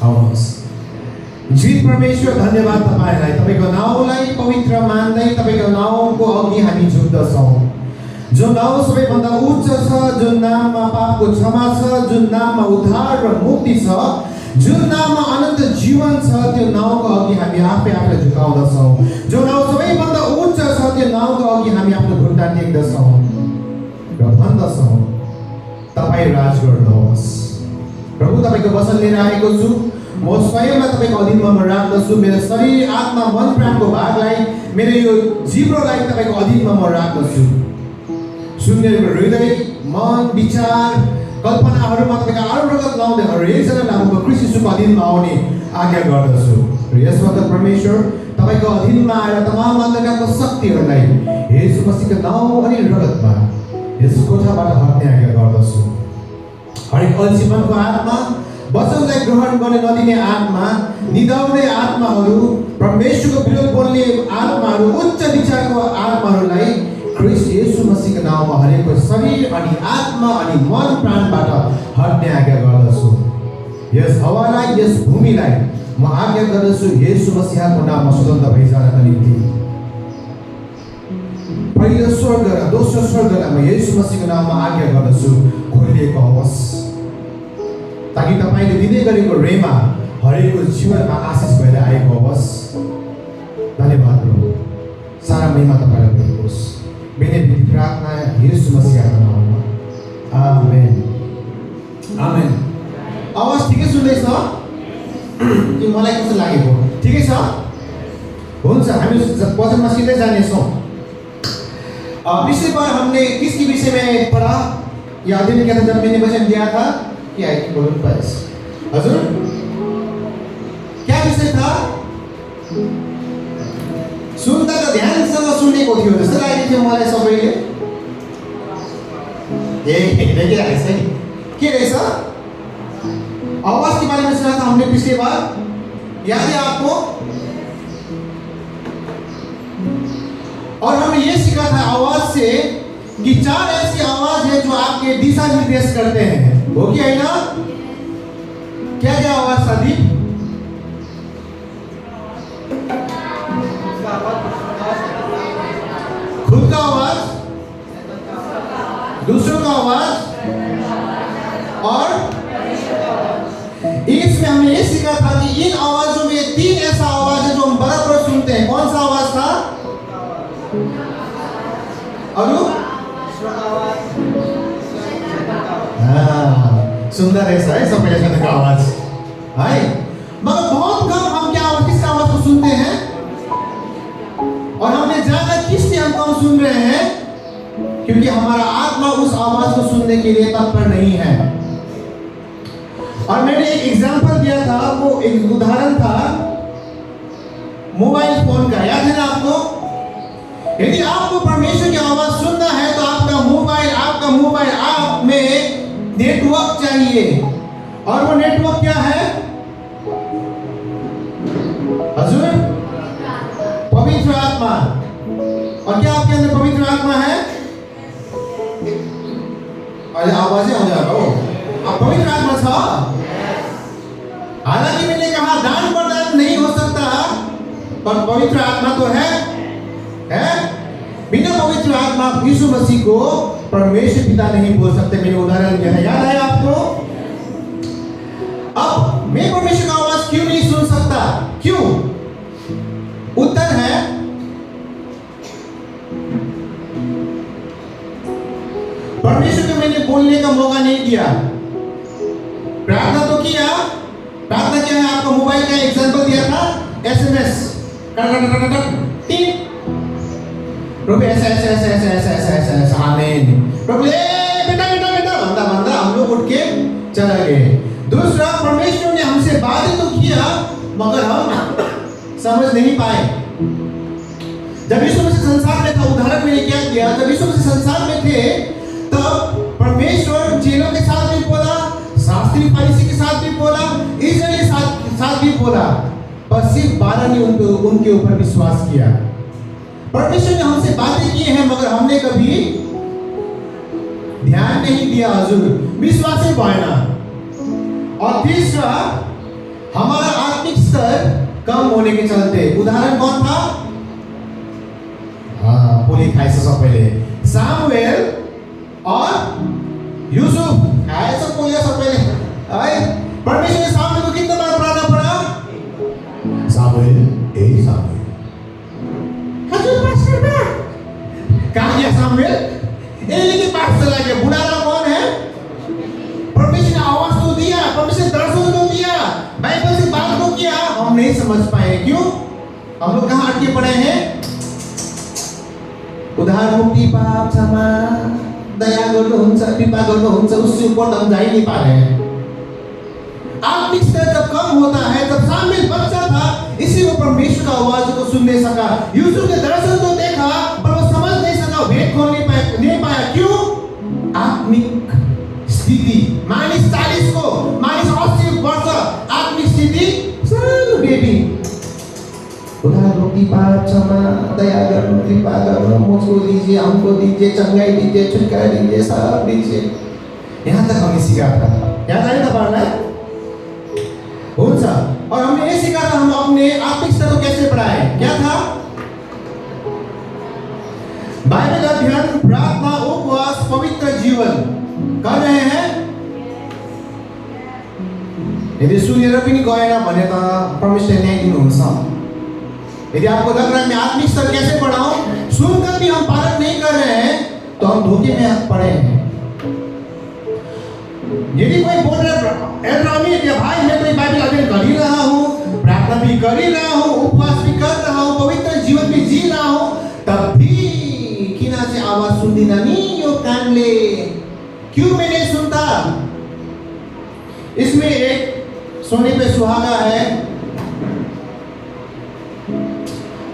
आउनुहोस्। जीवित परमेश्वर धन्यवाद तपाईलाई, तपाईको नाउँलाई पवित्र मान्दै तपाईको नाउँको अघि हामी झुक्दछौँ। जुन नाउँ सबैभन्दा उच्च छ, जुन नाममा पापको क्षमा छ, जुन नाममा उद्धार र मुक्ति छ, जुन नाममा अनन्त जीवन छ, त्यो नाउँको अघि हामी आफैलाई झुकाउँदछौँ। जो नाउँ सबैभन्दा उच्च छ त्यो नाउँको अघि हामी आफ्नो खुट्टा टेक्दछौँ र भन्दछौँ तपाईँ राज गर्नुहोस्। प्रभु, तपाईँको वचन लिएर आएको छु, म स्वयंलाई तपाईँको अधीनमा म राख्दछु। मेरो शरीर, आत्मा, मन, प्राणको भागलाई, मेरो यो जिब्रोलाई तपाईँको अधीनमा म राख्दछु। सुन्नेहरूको हृदय, मन, विचार, कल्पनाहरूमा तपाईँका अनुरगत लाउँदै हरेकजनालाई हाम्रो ख्रीष्ट यीशुको अधीनमा आउने आज्ञा गर्दछु। र यस वखत परमेश्वर तपाईँको अधीनमा आएर तमाम अन्धकारको शक्तिहरूलाई येशू मसीहको नाउँ अनि रगतमा यस कोठाबाट हट्ने आज्ञा गर्दछु। हरेक अल्छीपनको आत्मा, वचनलाई ग्रहण गर्ने नदिने आत्मा, निदाउने आत्माहरू, परमेश्वरको विरोध बोल्ने आत्माहरू, उच्च विचारको आत्माहरूलाई ख्रीष्ट येशू मसीहको नाउँमा हरेकको शरीर अनि आत्मा अनि मन प्राणबाट हट्ने आज्ञा गर्दछु। यस हावालाई, यस भूमिलाई म आज्ञा गर्दछु येशू मसीहको नाममा स्वतन्त्र भइजानका निम्ति। पहिलो स्वर्ग र दोस्रो स्वर्गलाई म येशू मसीहको नाममा आज्ञा गर्दछु खोलिएको होस्, ताकि तपाईँले दिँदै गरेको रेमा हरेकको जीवनमा आशिष भएर आएको होस्। धन्यवाद प्रभु, सारा महिमा तपाईँलाई भएको होस्। मैंने भी प्रार्थना यीशु मसीह का नाम में, आमेन आमेन। आवाज ठिकै सुन्दैछ कि मलाई कस्तो लागेको? ठिकै छ? हुन्छ, हामी वचनमा सीधे जानेछौँ। पिछली बार हमने किसके विषय में पढ़ा या अध्ययन किया था जब मैंने वचन दिया था? क्या है बोलो बस हजुर, क्या विषय था? सुन्दा त ध्यानसँग सुनेको थियो जस्तो लागेको थियो मलाई सबैले। देखिरहेछ है के रहेछ? आवाज के बारे में सुना था हमने पिछली बार, याद है आपको? और हमने ये सीखा था आवाज से कि 4 ऐसी आवाज है जो आपके दिशा निर्देश करते हैं। हो गया है ना? क्या क्या आवाज साथी? खुद का आवाज, दूसरों का आवाज, और इसमें हमने ये सीखा था कि इन आवाजों में 3 ऐसा आवाज है जो हम बराबर सुनते हैं। कौन सा आवाज था? सुंदर ऐसा है सब का आवाज है, मगर बहुत कम हम क्या किस आवाज को सुनते हैं, और हमने ज्यादा किससे हम कम सुन रहे हैं, क्योंकि हमारा आत्मा उस आवाज को सुनने के लिए तत्पर नहीं है। और मैंने एक एग्जांपल दिया था, वो एक उदाहरण था मोबाइल फोन का, याद है ना आपको? यदि आपको परमेश्वर की आवाज सुनना है तो आपका मोबाइल आप में नेटवर्क चाहिए, और वो नेटवर्क क्या है? हजुर, पवित्र आत्मा। और क्या आपके अंदर पवित्र आत्मा है? अरे आवाज़ें हो जा रहा हो, आप पवित्र आत्मा था। हालांकि मैंने कहा दान प्रदान नहीं हो सकता, पर पवित्र आत्मा तो है। बिना पवित्र आत्मा यीशु मसीह को परमेश्वर पिता नहीं बोल सकते। मैंने उदाहरण दिया है, याद है आपको? अब मैं परमेश्वर का आवाज क्यों नहीं सुन सकता? क्यों? उत्तर है परमेश्वर को मैंने बोलने का मौका नहीं दिया। प्रार्थना तो किया, प्रार्थना क्या है? आपको मोबाइल का एग्जांपल दिया था, SMS प्रभु ऐसा आमीन, प्रभु बेटा बंदा हम लोग उठ के चला गए। दूसरा, परमेश्वर ने हमसे बातें तो किया मगर हम समझ नहीं पाए। जब यीशु मसीह संसार में था, उदाहरण मैंने क्या किया, जब यीशु मसीह संसार में थे तब परमेश्वर चेलों के साथ भी बोला, शास्त्री फरीसी के साथ भी बोला, इस्राएली साथ भी बोला, पर सिर्फ 12 ने उनके ऊपर विश्वास किया। परमेश्वर ने हमसे बातें की हैं मगर हमने कभी ध्यान नहीं दिया, हजुर विश्वास ही भएन। और तीसरा, हमारा आत्मिक स्तर कम होने के चलते उदाहरण कौन था? पुलिस खाए सबैले सामुएल और यूसुफ खाए सबैले है। परमेश्वर ने सामुएल को कितना बार बुलाना पड़ा? सामुएल सामुएल हजुर पास्टर बा कहाँ गया सामुएल? लेकिन पास चला गया। बुलाना कौन है? परमेश्वर ने आवाज तो दिया, परमेश्वर ने दर्शन तो दिया, बाइबल से बात तो किया, हम नहीं समझ पाए। क्यों? हम लोग कहाँ अटके पड़े हैं? उधार मुक्ति पाप क्षमा दया गर्नुहुन्छ कृपा गर्नुहुन्छ उससे ऊपर हम जा ही नहीं पा रहे हैं। आत्मिक स्तर जब कम होता है, जब सामुएल बच्चा था इसी को परमेश्वर का आवाज को सुन नहीं सका। यूसुफ ने दर्शन तो देखा पर वो समझ नहीं सका, भेद खोल नहीं पाया। क्यों? आत्मिक स्थिति -40 को -80 वर्ष आत्मिक स्थिति सानो बेबी। उधार मुक्ति पाप क्षमा दया गर्नु कृपा गर्नु मुझको दीजिए, हमको दीजिए, चंगाई दीजिए, छुटकारा दीजिए, सब दीजिए। यहाँ तक हमने सीखा था। याद आया था पढ़ना? होता और हमने ये सीखा था हम अपने आत्मिक स्तर को कैसे बढ़ाएं। क्या था? बाइबल अध्ययन, प्रार्थना, उपवास, पवित्र जीवन कर रहे हैं। यदि सुनेर पनि गएन भने त परमेश्वरले न्याय दिनुहुन्छ। यदि आपको लग रहा है मैं आत्मिक स्तर कैसे बढ़ाऊं, सुनकर भी हम पालन नहीं कर रहे हैं तो हम धोखे में पड़े हैं। यदि कोई बोल रहा भाई मैं तो बाइबल अध्ययन कर ही रहा हूँ, प्रार्थना भी कर ही रहा हूँ, उपवास भी कर रहा हूँ, पवित्र जीवन भी जी रहा हूँ, तब भी किना से आवाज सुन्दिन नि यो कानले, क्यों मैं नहीं सुनता? इसमें एक सोने पे सुहागा है।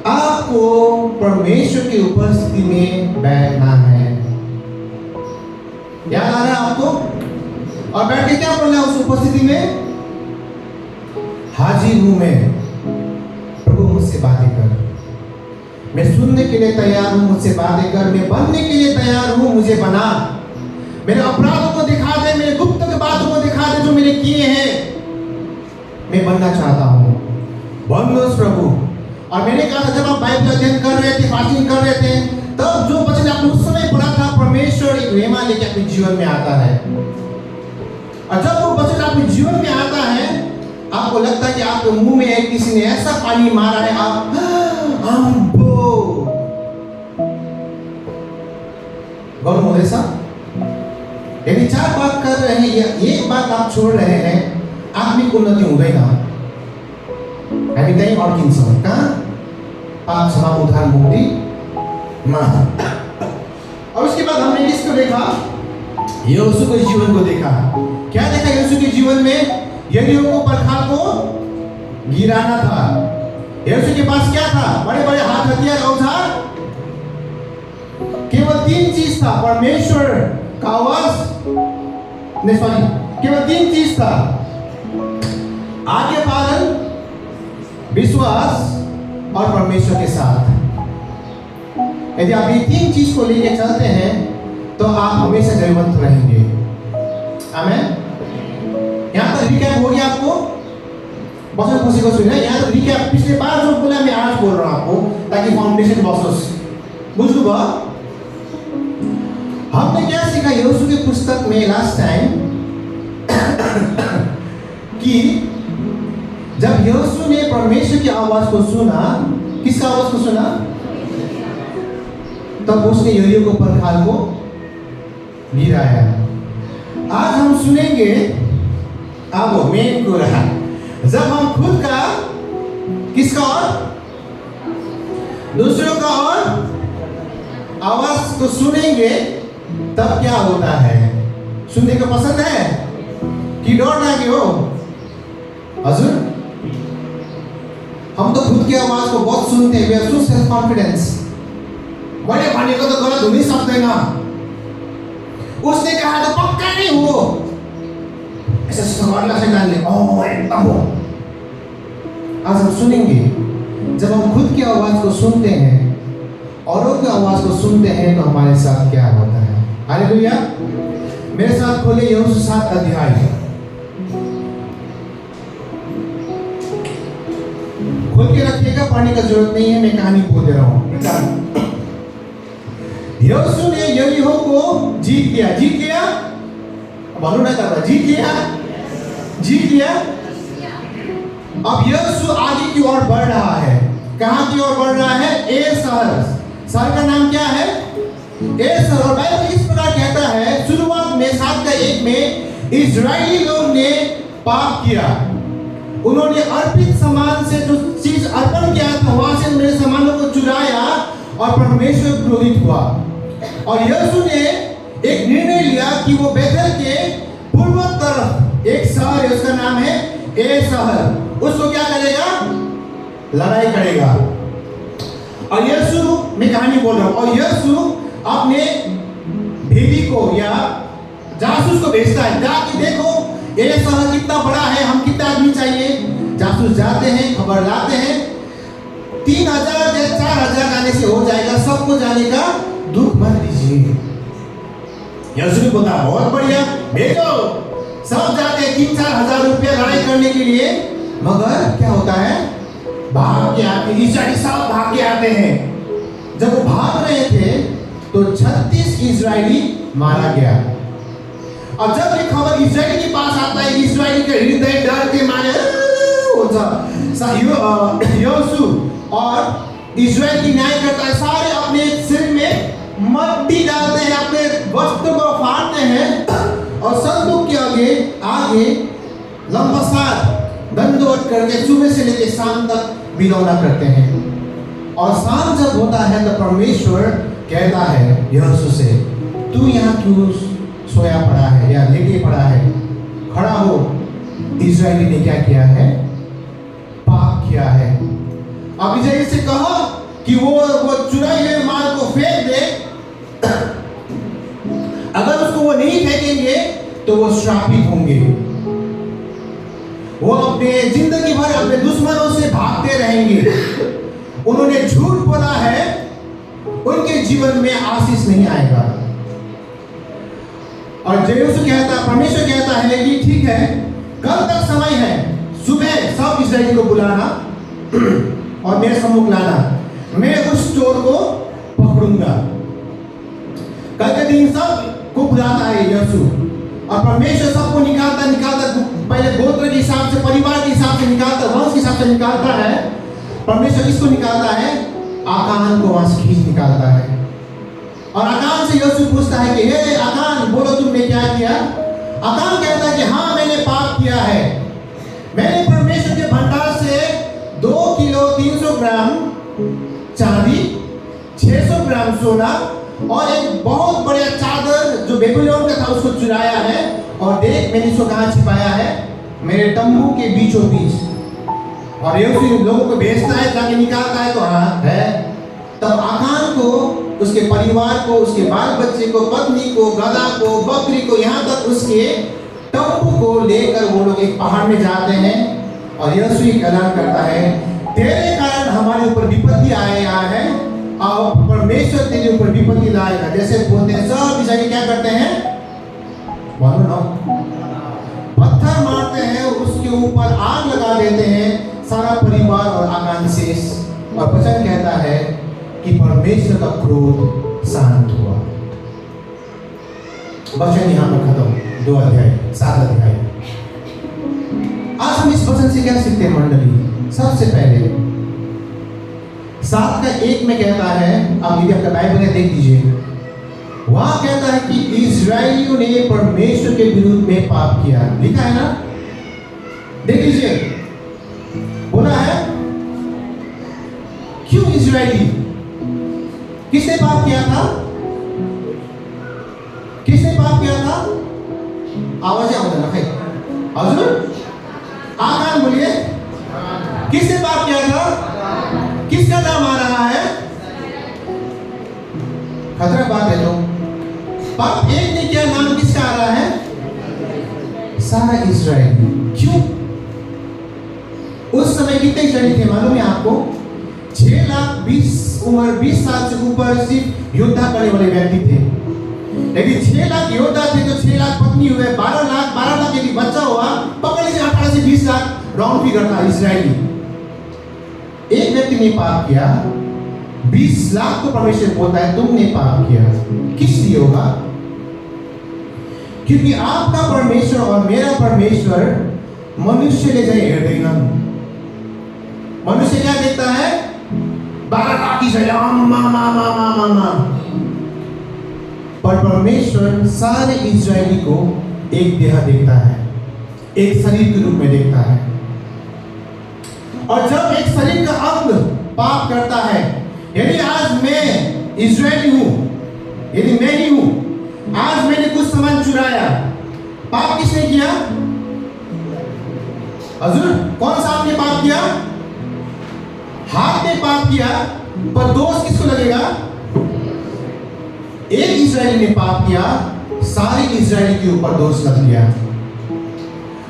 आपको परमेश्वर की उपस्थिति में बैठना है। याद आ रहा है आपको? और बैठ के क्या बोलना है उस उपस्थिति में? हाजिर हूं मैं, प्रभु मुझसे बातें कर, मैं सुनने के लिए तैयार हूं, मुझसे बातें कर, मैं बनने के लिए तैयार हूं, मुझे बना, मेरे अपराधों को दिखा दे, मेरे गुप्त बातों को दिखा दे जो मैंने किए हैं, मैं बनना चाहता हूं। बनोस प्रभु। और मैंने कहा था जब आप बाइबल अध्ययन कर रहे थे, फास्टिंग कर रहे थे, तब जो वचन आपने उस समय पढ़ा था, परमेश्वर एक रेमा लेके अपने जीवन में आता है। और जब वो वचन आपके जीवन में आता है, आपको लगता है कि आपके मुंह में किसी ने ऐसा पानी मारा है, आप गौरव हो ऐसा। यदि 4 बात कर रहे हैं या एक बात आप छोड़ रहे हैं, आत्मिक उन्नति हुँदैन। हामी त्यही अड्किन्छौँ। कहाँ? पाप क्षमा उद्धार मुक्ति मा। और उसके बाद हमने किसको देखा? यहोशू के जीवन को देखा। क्या देखा यहोशू के जीवन में? यरीहो को परखाल को गिराना था। यहोशू के पास क्या था? बड़े बड़े हाथ हथियार औजार, केवल 3 चीज था। परमेश्वर का आवाज नहीं, सॉरी, केवल 3 चीज था। आज्ञा पालन, विश्वास और परमेश्वर के साथ। यदि आप ये 3 चीज को लेकर चलते हैं तो आप हमेशा जयवंत रहेंगे। आमेन। यहाँ तक रिकैप हो गया आपको? बस खुशी को सुनिए। यहाँ तक रिकैप, पिछले बार जो बोला मैं आज बोल रहा हूँ आपको, ताकि फाउंडेशन बसोस। बुझ्नु भयो? हमने क्या सीखा यहोशू की पुस्तक में लास्ट टाइम कि जब यहोशू ने परमेश्वर की आवाज को सुना, किसका आवाज को सुना? तब उसने यरीहो को परखाल को गिराया। आज हम सुनेंगे, अब मेन को रहा, जब हम खुद का, किसका और दूसरों का और आवाज को सुनेंगे, तब क्या होता है? सुनने को पसंद है कि डर लगे हो? हजुर, हम तो खुद की आवाज को बहुत सुनते हैं। We are so self confidence. बड़े भाने को तो गलत हो नहीं सकते ना, उसने कहा तो पक्का नहीं हो, ऐसा सवाल शैतान ने, ओह एकदम हो। आज हम सुनेंगे, जब हम खुद की आवाज को सुनते हैं, औरों की आवाज को सुनते हैं, तो हमारे साथ क्या होता है। हालेलुया। मेरे साथ खोले यहोशू 7 अध्याय। पढ़ने का जरूरत नहीं है, मैं कहानी बोल दे रहा हूँ। यहोशू ने यरीहो को जीत लिया। जीत लिया, बोलो ना था, जीत लिया, जीत लिया। अब यहोशू आगे की ओर बढ़ रहा है। कहां की ओर बढ़ रहा है? ए शहर। शहर का नाम क्या है? ए शहर। और बाइबल इस प्रकार कहता है, शुरुआत में 7:1 में इजरायली लोग ने पाप किया। उन्होंने अर्पित सामान से जो चीज अर्पण किया था वहां से मेरे सामानों को चुराया और परमेश्वर क्रोधित हुआ। और यहोशू ने एक निर्णय लिया कि वो बेथेल के पूर्व तरफ एक शहर है, उसका नाम है ए शहर, उसको क्या करेगा? लड़ाई करेगा। और यहोशू, मैं कहानी बोल रहा हूं, और यहोशू अपने भेदी को या जासूस को भेजता है, जाके देखो ये शहर कितना बड़ा है, हम कितना आदमी चाहिए। जासूस जाते हैं, खबर लाते हैं, 3000 या 4000 आने से हो जाएगा, सबको जाने का दुख मत लीजिए। यहोशू को बोला बहुत बढ़िया, भेजो। सब जाते हैं 3-4 हजार रुपया लड़ाई करने के लिए, मगर क्या होता है? भाग के आते, इजराइली सब भाग के आते हैं। जब वो भाग रहे थे तो 36 इजराइली मारा गया। और जब ये खबर इजराइल के पास आता है, इजराइल के हृदय डर के मारे यहोशू और इजराइल की न्याय करता है। सारे अपने सिर में मट्टी डालते हैं, अपने वस्त्र को फाड़ते हैं और संदूक के आगे लंबसार दंडवत करके सुबह से लेकर शाम तक बिलौना करते हैं। और शाम जब होता है तो परमेश्वर कहता है यहोशू से, तू यहाँ क्यों सोया पड़ा है या लेटे पड़ा है? खड़ा हो। इजराइली ने क्या किया है? पाप किया है। अब इजराइल से कहो कि वो चुराए हुए माल को फेंक दे। अगर उसको वो नहीं फेंकेंगे तो वो श्रापित होंगे। वो अपने जिंदगी भर अपने दुश्मनों से भागते रहेंगे। उन्होंने झूठ बोला है, उनके जीवन में आशीष नहीं आएगा। और यहोशू कहता, परमेश्वर कहता है कि ठीक है, कल तक समय है, सुबह सब इस्राएली को बुलाना और मेरे सम्मुख लाना, मैं उस चोर को पकड़ूंगा। कल के दिन सब को बुलाता है यहोशू, और परमेश्वर सबको निकालता पहले गोत्र के हिसाब से, परिवार के हिसाब से निकालता, वंश के हिसाब से निकालता है। परमेश्वर किसको निकालता है? आकान को वहां से खींच निकालता है। और आकान से यहोशू पूछता है कि हे आकान, बोलो तुमने क्या किया? आकान कहता है कि हाँ, मैंने पाप किया है। मैंने परमेश्वर के भंडार से 2 किलो 300 ग्राम चांदी, 600 ग्राम सोना और एक बहुत बड़ा चादर जो बेबीलोन का था उसको चुराया है। और देख, मैंने इसको कहाँ छिपाया है? मेरे तंबू के बीचों बीच। और यहोशू लोगों को भेजता है, जाके निकालता है तो हाँ है। तब आकान को, उसके परिवार को, उसके बाल बच्चे को, पत्नी को, गधा को, बकरी को, यहाँ तक उसके तंबू को लेकर वो लोग एक पहाड़ में जाते हैं। और यहोशू एक ऐलान करता है, तेरे कारण हमारे ऊपर विपत्ति आया है और परमेश्वर तेरे ऊपर विपत्ति लाएगा। जैसे बोलते हैं सब इस्राएली क्या करते हैं? बोलो ना, पत्थर मारते हैं, उसके ऊपर आग लगा देते हैं, सारा परिवार और आकान शेष। और वचन कहता है कि परमेश्वर का क्रोध शांत हुआ। वचन यहां पर खत्म। 2 अध्याय, 7 अध्याय। आज हम इस वचन से क्या सीखते हैं मंडली? सबसे पहले 7:1 में कहता है, आप यदि आपका बाइबल है देख लीजिए, वहां कहता है कि इस्राएलियों ने परमेश्वर के विरुद्ध में पाप किया। लिखा है ना, देख लीजिए, बोला है क्यों इस्राएली? किसने पाप किया था? किसने पाप किया था? आवाज आओ ना, हजूर आकान बोलिए, किसने पाप किया था? किसका नाम आ रहा है? खतरा बात है। तो पाप एक ने किया, नाम किसका आ रहा है? सारा इस्राएल। क्यों? उस समय कितने इस्राएली थे मालूम है आपको? 6 लाख 20 साल से ऊपर सिर्फ योद्धा करने वाले व्यक्ति थे। यदि 6 लाख योद्धा थे तो 6 लाख पत्नी हुए, 12 लाख यदि बच्चा हुआ, पकड़ लीजिए 18 से 20 लाख राउंड फिगर था इस्राएली। एक व्यक्ति ने पाप किया, 20 लाख को परमेश्वर बोलता है तुमने पाप किया। किस लिए होगा? क्योंकि आपका परमेश्वर और मेरा परमेश्वर मनुष्यले चाहिँ हेर्दैन। मनुष्य क्या देखता है? 12 लाख पर परमेश्वर सारे इजरायली को एक देह देखता है, एक शरीर के रूप में देखता है। और जब एक शरीर का अंग पाप करता है, यदि आज मैं इजरायली हूं, यदि मैं ही हूं, आज मैंने कुछ सामान चुराया, पाप किसने किया? हजूर, कौन सा आपने पाप किया? हाथ ने पाप किया, पर दोष किसको लगेगा? एक इजरायली ने पाप किया, सारे इजरायली के ऊपर दोष लग गया।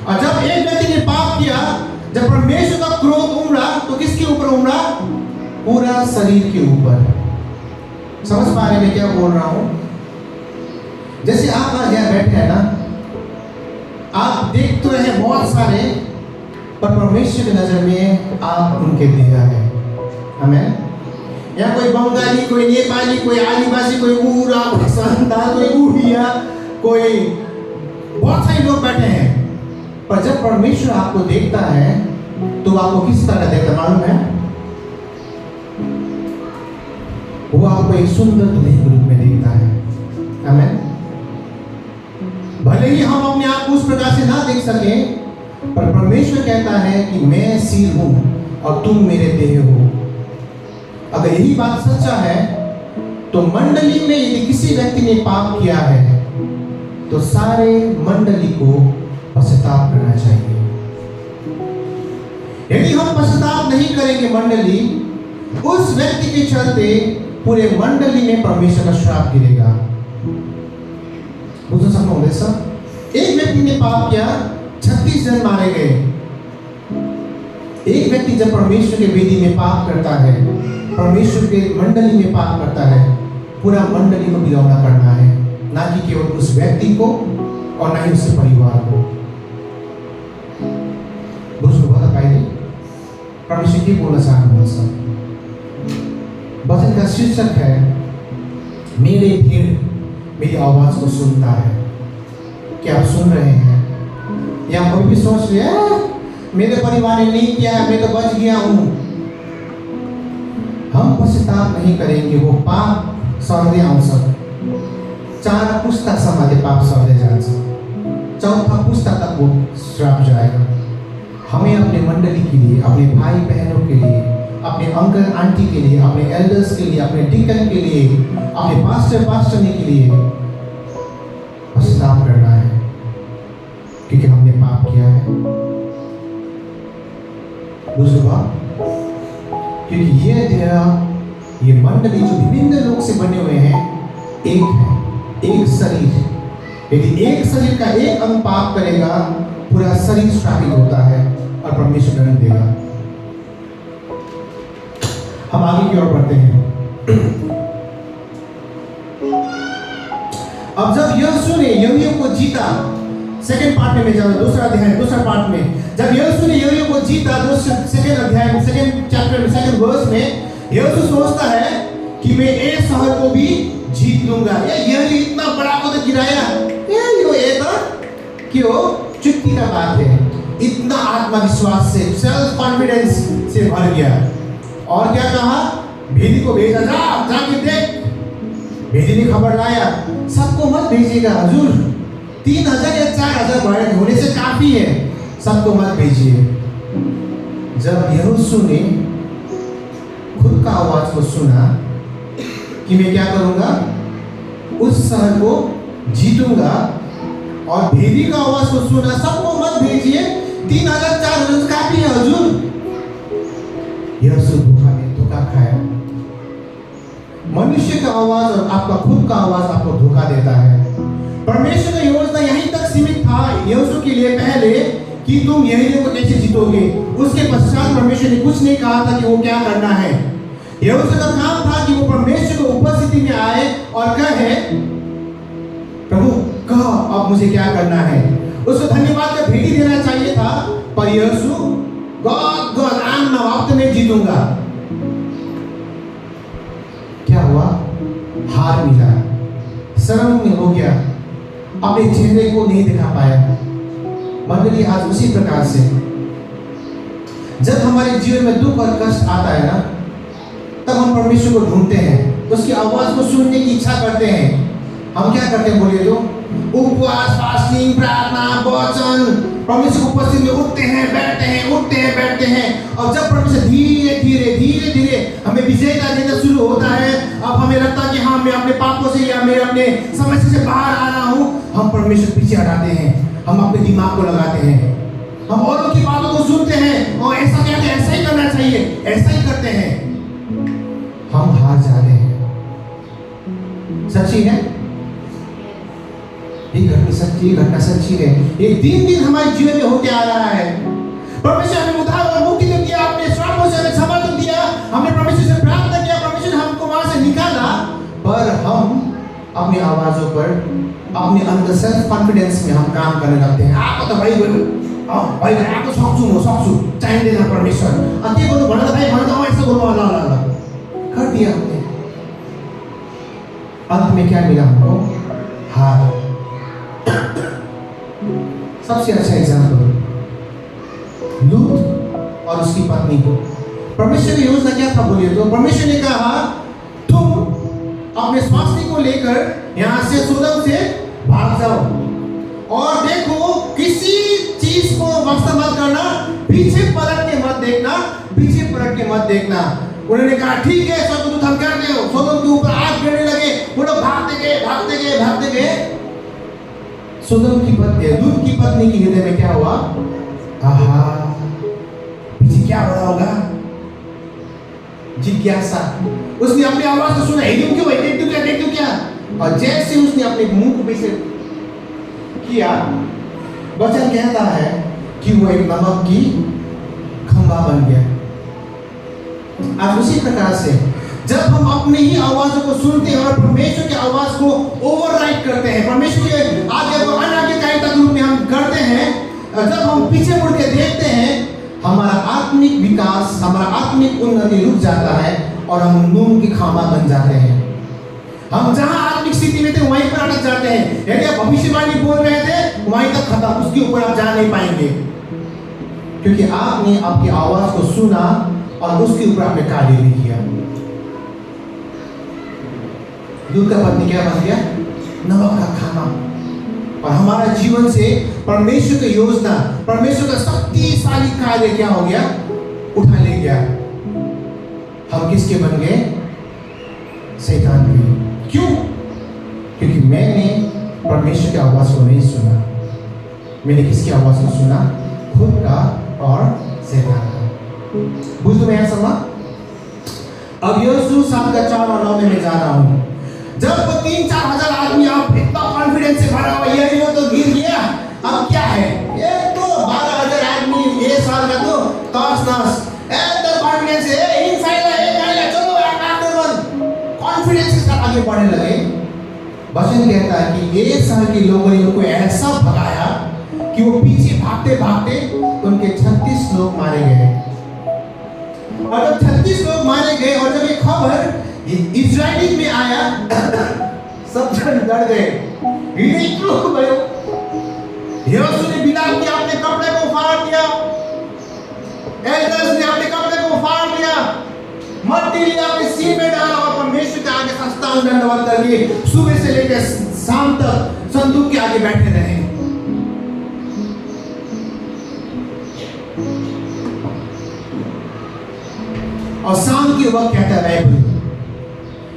और जब एक व्यक्ति ने पाप किया, जब परमेश्वर का क्रोध उमड़ा, तो किसके ऊपर उमड़ा? पूरा शरीर के ऊपर। समझ पा रहे मैं क्या बोल रहा हूं? जैसे आप आज यहां बैठे हैं ना, आप देख तो रहे बहुत सारे, पर परमेश्वर की नजर में आप उनके देह है। हमें यहाँ कोई बंगाली, कोई नेपाली, कोई आदिवासी, कोई उरा, कोई संताल, कोई उड़िया, कोई बहुत सारे लोग बैठे हैं। पर जब परमेश्वर आपको देखता है तो आपको किस तरह देखता मालूम है? वो आपको एक सुंदर दुल्हन के रूप में देखता है। आमीन। भले ही हम अपने आप को उस प्रकार से ना देख सके, पर परमेश्वर कहता है कि मैं सिर हूं और तुम मेरे देह हो। अगर यही बात सच्चा है, तो मंडली में यदि किसी व्यक्ति ने पाप किया है, तो सारे मंडली को पश्चाताप करना चाहिए। यदि हम पश्चाताप नहीं करेंगे मंडली, उस व्यक्ति के चलते पूरे मंडली में परमेश्वर का श्राप गिरेगा। बुझ सक्नुहुँदैछ? एक व्यक्ति ने पाप किया, 36 जन मारे गए। एक व्यक्ति जब परमेश्वर के वेदी में पाप करता है, परमेश्वर के मंडली में पाप करता है, पूरा मंडली को विलौना करना है, ना कि केवल उस व्यक्ति को और ना ही उसके परिवार को। बुझ्नुभयो तपाईले? परमेश्वर के बोल्न चाहनुहुन्छ? वचन का शीर्षक है, मेरे भीड़ मेरी आवाज को सुनता है। क्या आप सुन रहे हैं? या कोई भी सोच रहे हैं मेरे परिवार ने नहीं किया, मैं तो बच गया हूं। हम पश्चाताप नहीं करेंगे, वो पाप सर्दै आउँछ। 4 पुस्तासम्म त्यो पाप सर्दै जान्छ, 4था पुस्ता तक वो श्राप जाएगा। हमें अपने मंडली के लिए, अपने भाई बहनों के लिए, अपने अंकल आंटी के लिए, अपने एल्डर्स के लिए, अपने डिकन के लिए, अपने पास्टर पास्टरनी के लिए पश्चाताप करना है, क्योंकि हमने पाप किया है। दूसरी बात, क्योंकि ये देह, ये मंडली जो विभिन्न लोग से बने हुए हैं, एक है, एक शरीर। यदि एक शरीर का एक अंग पाप करेगा, पूरा शरीर श्रापित होता है और परमेश्वर दंड देगा। हम आगे की ओर बढ़ते हैं। अब जब यीशु ने यहूदियों को जीता, सेकंड पार्ट में जाओ, दूसरा अध्याय, दूसरा पार्ट में, जब यीशु ने यहूदियों को जीता, सेकंड अध्याय में, सेकंड चैप्टर में, सेकंड वर्स में, यीशु सोचता है कि मैं एक शहर को भी जीत लूंगा। ये इतना बड़ा को तो गिराया, ये तो क्यों चुटकी का बात है। इतना आत्मविश्वास से, सेल्फ कॉन्फिडेंस से भर गया। और क्या कहा? भेदी को भेजा, जाके देख। भेदी ने खबर लाया, सबको मत भेजिएगा हजूर, 3000 या 4000 होने से काफी है, सबको मत भेजिए। जब यहोशू ने खुद का आवाज को सुना कि मैं क्या करूंगा, उस शहर को जीतूंगा, और भेदी का आवाज को सुना, सबको मत भेजिए, 3000 4000 काफी है हजूर। यहोशू धोखा खाया। मनुष्य का आवाज और आपका खुद का आवाज आपको धोखा देता है। परमेश्वर का योजना यहीं तक सीमित था यहोशू के लिए पहले कि तुम यहूदियों को कैसे जीतोगे। उसके पश्चात परमेश्वर ने कुछ नहीं कहा था कि वो क्या करना है। यहोशू का काम था कि वो परमेश्वर की उपस्थिति में आए और कहे, प्रभु कहो अब मुझे क्या करना है। उसको धन्यवाद का भेंट देना चाहिए था, पर यहोशू गॉड अब तो मैं जीतूंगा। क्या हुआ? हार मिला, शर्म हो गया, अपने चेहरे को नहीं दिखा पाया। मंडली, आज उसी प्रकार से जब हमारे जीवन में दुख और कष्ट आता है ना, तब हम परमेश्वर को ढूंढते हैं, उसकी आवाज को सुनने की इच्छा करते हैं। हम क्या करते हैं बोलिए तो? उपवास, फास्टिंग, प्रार्थना, वचन, परमेश्वर की उपस्थिति में उठते हैं, बैठते हैं, उठते हैं, बैठते हैं। और जब परमेश्वर धीरे धीरे धीरे धीरे हमें विजेता देना शुरू होता है, अब हमें लगता है कि हाँ, मैं अपने पापों से या मैं अपने समस्या से बाहर आ रहा हूँ, हम परमेश्वर पीछे हटाते हैं, हम अपने दिमाग को लगाते हैं, हम औरों की बातों को सुनते हैं और ऐसा कहते हैं, ऐसा ही करना चाहिए, ऐसा ही करते हैं। हम हार जाते हैं। सच्ची है ये घटना सच्ची है। ये दिन दिन हमारे जीवन में होते आ रहा है। परमेश्वर हमें उद्धार और मुक्ति तो दिया, अपने श्रापों से हमें क्षमा तो दिया, हमने परमेश्वर से प्रार्थना किया, परमेश्वर ने हमको वहां से निकाला, पर हम अपनी आवाजों पर, अपने अंदर सेल्फ कॉन्फिडेंस में हम काम करने लगते हैं। आपको तो भाई आपको सक्छु चाहिए देना परमेश्वर, अंतिम को तो भन्न भाई भन्न ऐसा बोलो अल्लाह कर दिया हमने। अंत में क्या मिला हमको? हार। सबसे अच्छा एग्जाम्पल लूत और उसकी पत्नी को। परमेश्वर की योजना क्या था बोलिए तो? परमेश्वर ने कहा तुम अपने स्वास्थ्य को लेकर यहां से सोदम से भाग जाओ और देखो किसी चीज को वक्त मत करना, पीछे पलट के मत देखना, पीछे पलट के मत देखना। उन्होंने कहा ठीक है, स्वर्गदूत हम करते हो। सोदम के ऊपर आग गिरने लगे, वो लोग भागते गए। सोदम की पत्नी, लूत की पत्नी की हृदय में क्या हुआ? आहा, पीछे क्या हो रहा होगा? जिज्ञासा। उसने अपनी आवाज को सुना, देख तू क्या? और जैसे उसने अपने मुंह को पीछे किया, वचन कहता है कि वो एक नमक की खंभा बन गया। आज उसी प्रकार से जब हम अपनी ही आवाजों को सुनते हैं और परमेश्वर की आवाज को ओवरराइड करते हैं, परमेश्वर के आगे को अनाज्ञाकारिता के रूप में हम करते हैं, जब हम पीछे मुड़ के देखते हैं, हमारा आत्मिक विकास, हमारा आत्मिक उन्नति रुक जाता है और हम नून की खामा बन जाते हैं। हम जहां आत्मिक स्थिति में थे वहीं पर अटक जाते हैं। यदि आप भविष्यवाणी बोल रहे थे वहीं तक खत्म, उसके ऊपर आप जा नहीं पाएंगे, क्योंकि आपने आपकी आवाज को सुना और उसके ऊपर आपने कार्य नहीं किया। लूत का पत्नी क्या बन गया? नमक का खाना। और हमारा जीवन से परमेश्वर की योजना, परमेश्वर का शक्तिशाली कार्य क्या हो गया? उठा ले गया। हम किसके बन गए? शैतान के। क्यों? क्योंकि मैंने परमेश्वर की आवाज को नहीं सुना। मैंने किसकी आवाज को सुना? खुद का और शैतान का। बुझ में है समझ? अब यहोशू 7:4 और 9 में मैं जा रहा हूं। जब वो 3-4 हजार आदमी आप इतना कॉन्फिडेंस से भरा हुआ, ये तो गिर गया, अब क्या है? ये तो 12,000 आदमी, ये साल का तो ताश-नाश, एकदम कॉन्फिडेंस है, इनसाइड है, चलो कॉन्फिडेंस के साथ आगे बढ़ने लगे। वचन कहता है कि 1 साल के लोगों ने उनको ऐसा भगाया कि वो पीछे भागते भागते उनके 36 लोग मारे गए। और जब 36 लोग मारे गए और जब ये खबर इजराइल में आया, सब जन डर गए। यहोशू ने बिलाम किया, अपने कपड़े को फाड़ दिया, एल्डर्स ने अपने कपड़े को फाड़ दिया, मट्टी लिया, अपने सिर में डाला और परमेश्वर के आगे साष्टांग दंडवत करके सुबह से लेकर शाम तक संदूक के आगे बैठे रहे। और शाम के वक्त कहता है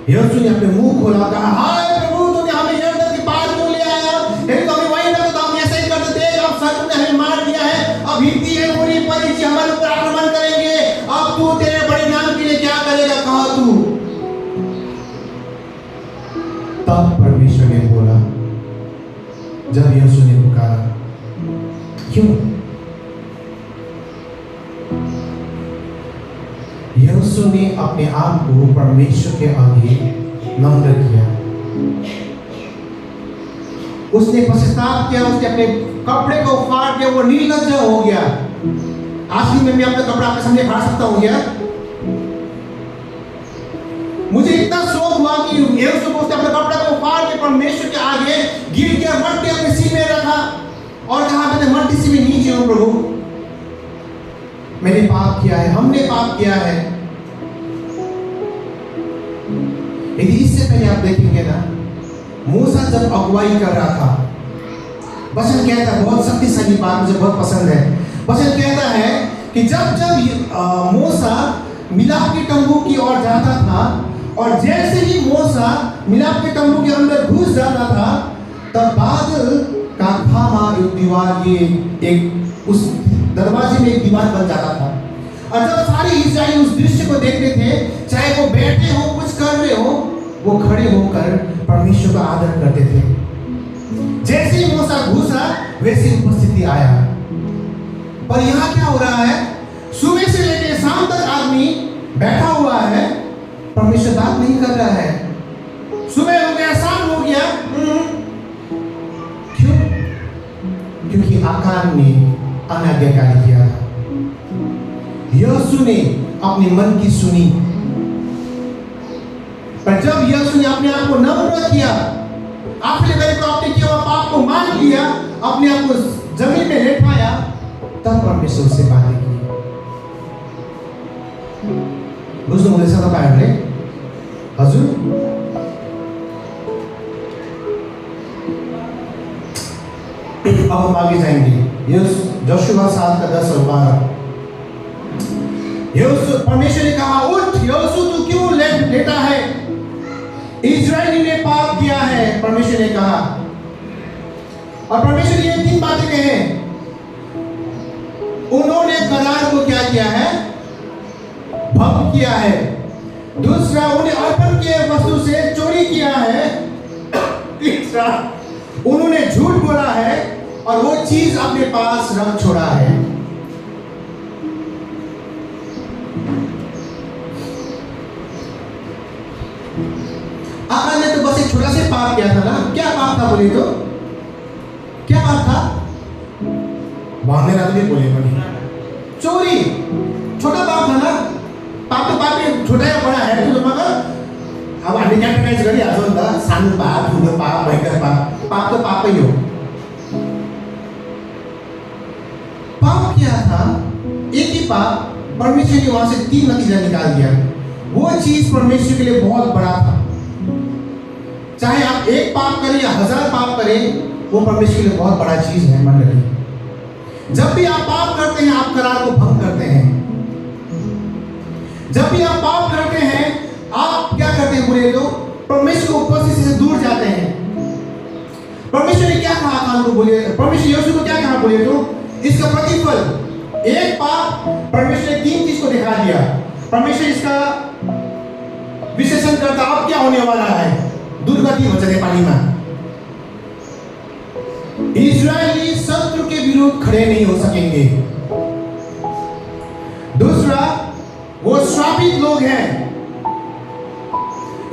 यहोशू ने अपने मुंह खोला, कहा हाय प्रभु, तूने हमें यरदन के पार क्यों ले आया? यदि तो हमें वहीं रहते तो हम ऐसे ही करते थे। अब शत्रु ने हमें मार दिया है, अब हित्ती है, पूरी परिचय हमारे ऊपर आक्रमण करेंगे। अब तू तेरे बड़े नाम के लिए क्या करेगा? कहा तू। तब परमेश्वर ने बोला, जब यहोशू ने पुकारा, क्यों? यहोशू ने अपने आप को परमेश्वर के आगे नम्र किया। उसने पश्चाताप किया, उसने अपने कपड़े को फाड़ दिया, वो निर्लज्ज हो गया। आखिर में मैं अपना कपड़ा आपके सामने फाड़ सकता हूँ क्या? मुझे इतना शौक हुआ कि यीशु को अपने कपड़े को फाड़ के परमेश्वर के आगे गिर के मट्टी अपने सीने में रखा और कहा मैंने मट्टी से भी नीचे हूं प्रभु, मैंने पाप किया है, हमने पाप किया है। यदि इससे पहले आप देखेंगे ना, मूसा जब अगुवाई कर रहा था, वचन कहता है, बहुत शक्तिशाली बात मुझे बहुत पसंद है। वचन कहता है कि जब मूसा मिलाप के तंबू की ओर जाता था और जैसे ही मूसा मिलाप के तंबू के अंदर घुस जाता था, तब बादल का खामा एक दीवार, ये एक उस दरवाजे में एक दीवार बन जाता था। और जब सारे इस्राएली उस दृश्य को देखते थे, चाहे वो बैठे हो कुछ कर रहे हो, वो खड़े होकर परमेश्वर का आदर करते थे। जैसे ही मूसा घुसा वैसे उपस्थिति आया। पर यहाँ क्या हो रहा है, सुबह से लेकर शाम तक आदमी बैठा हुआ है, परमेश्वर बात नहीं कर रहा है। सुबह हो गया, शाम हो गया, क्यों? क्योंकि आकान ने अनाज्ञाकारी किया था। यहोशू ने अपने मन की सुनी, पर जब यहोशू ने अपने आप को नम्र किया, अपने किया हुआ पाप को मान लिया, अपने आप को जमीन में लेटाया, तब परमेश्वर से बातें की। बुझ्नु हुँदैछ तपाईहरुले? हजुर, अब हम आगे जाएंगे। यहोशू 7 का 10 और 12। यहोशू, परमेश्वर ने कहा, उठ यहोशू, तू क्यों लेटा है? इस्राएली ने पाप किया है, परमेश्वर ने कहा। और परमेश्वर ने 3 बातें कहे। उन्होंने करार को क्या किया है? भंग किया है। दूसरा, उन्हें अर्पण किए वस्तु से चोरी किया है। तीसरा, उन्होंने झूठ बोला है और वो चीज अपने पास रख छोड़ा है। आकान ने तो बस एक छोटा सा पाप किया था ना। क्या पाप था बोले तो? क्या पाप था? मांगने ना भी बोले बनी चोरी, छोटा पाप था ना। पाप तो पाप छोटा या बड़ा है तो मगर अब हामी क्याटेगराइज गरिहाल्छौँ नि त, सानो पाप, ठुलो पाप, भयंकर पाप। पाप तो पाप ही हो। पाप क्या था? एक ही पाप, परमेश्वर ने वहां से 3 नतीजा निकाल दिया। वो चीज परमेश्वर के लिए बहुत बड़ा था। चाहे आप 1 पाप करें या 1000 पाप करें, वो परमेश्वर के लिए बहुत बड़ा चीज है। मंडली, जब भी आप पाप करते हैं, आप करार को भंग करते हैं। जब भी आप पाप करते हैं, आप क्या करते हैं बोले तो? परमेश्वर को उपस्थिति से दूर जाते हैं। परमेश्वर ने क्या कहा आकान को बोले? परमेश्वर यहोशू को क्या कहा बोले तो? इसका प्रतिफल, एक पाप परमेश्वर ने 3 चीज को दिखा दिया। परमेश्वर इसका विश्लेषण करता, अब क्या होने वाला है? दुर्गति हो जाए पानी में। इस्राएली शत्रु के विरुद्ध खड़े नहीं हो सकेंगे। दूसरा, वो श्रापित लोग हैं,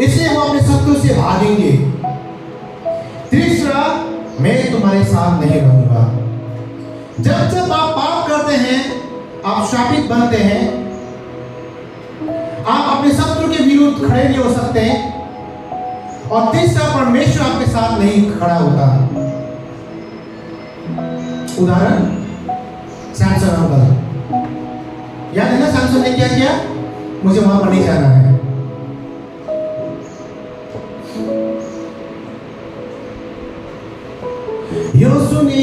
इसलिए वो अपने शत्रु से भागेंगे। तीसरा, मैं तुम्हारे साथ नहीं रहूंगा। जब जब आप पाप करते हैं, आप श्रापित बनते हैं। आप अपने शत्रु के विरुद्ध खड़े नहीं हो सकते। और तीसरा, परमेश्वर आपके साथ नहीं खड़ा होता। उदाहरण, सैमसन अंकल, याद है ना सैमसन ने क्या किया? मुझे वहां पर नहीं जाना है। यहोशू ने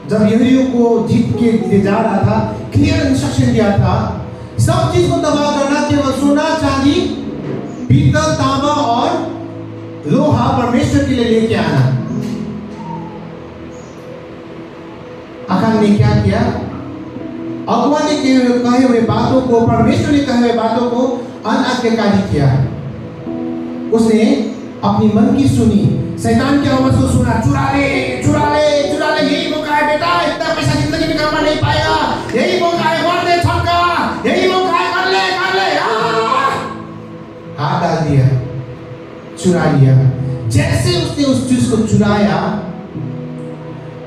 जब यरीहो को जीत के जा रहा था, क्लियर इंस्ट्रक्शन दिया था, सब चीज को तबाह करना, केवल सोना, चांदी, पीतल, तांबा और लोहा परमेश्वर के लिए लेके आना। आकान ने क्या किया? अगुआ ने कहे हुए बातों को, परमेश्वर ने कहे हुए बातों को अनाज्ञाकारी किया। उसने अपनी मन की सुनी, शैतान की आवाज को सुना, चुरा ले, चुरा ले, चुरा ले, यही मौका है बेटा, इतना पैसा जिंदगी में कमा नहीं पाएगा, यही मौका है, मार दे छक्का, यही मौका है, कर ले, कर ले। हाथ डाल दिया, चुरा लिया। जैसे उसने उस चीज को चुराया,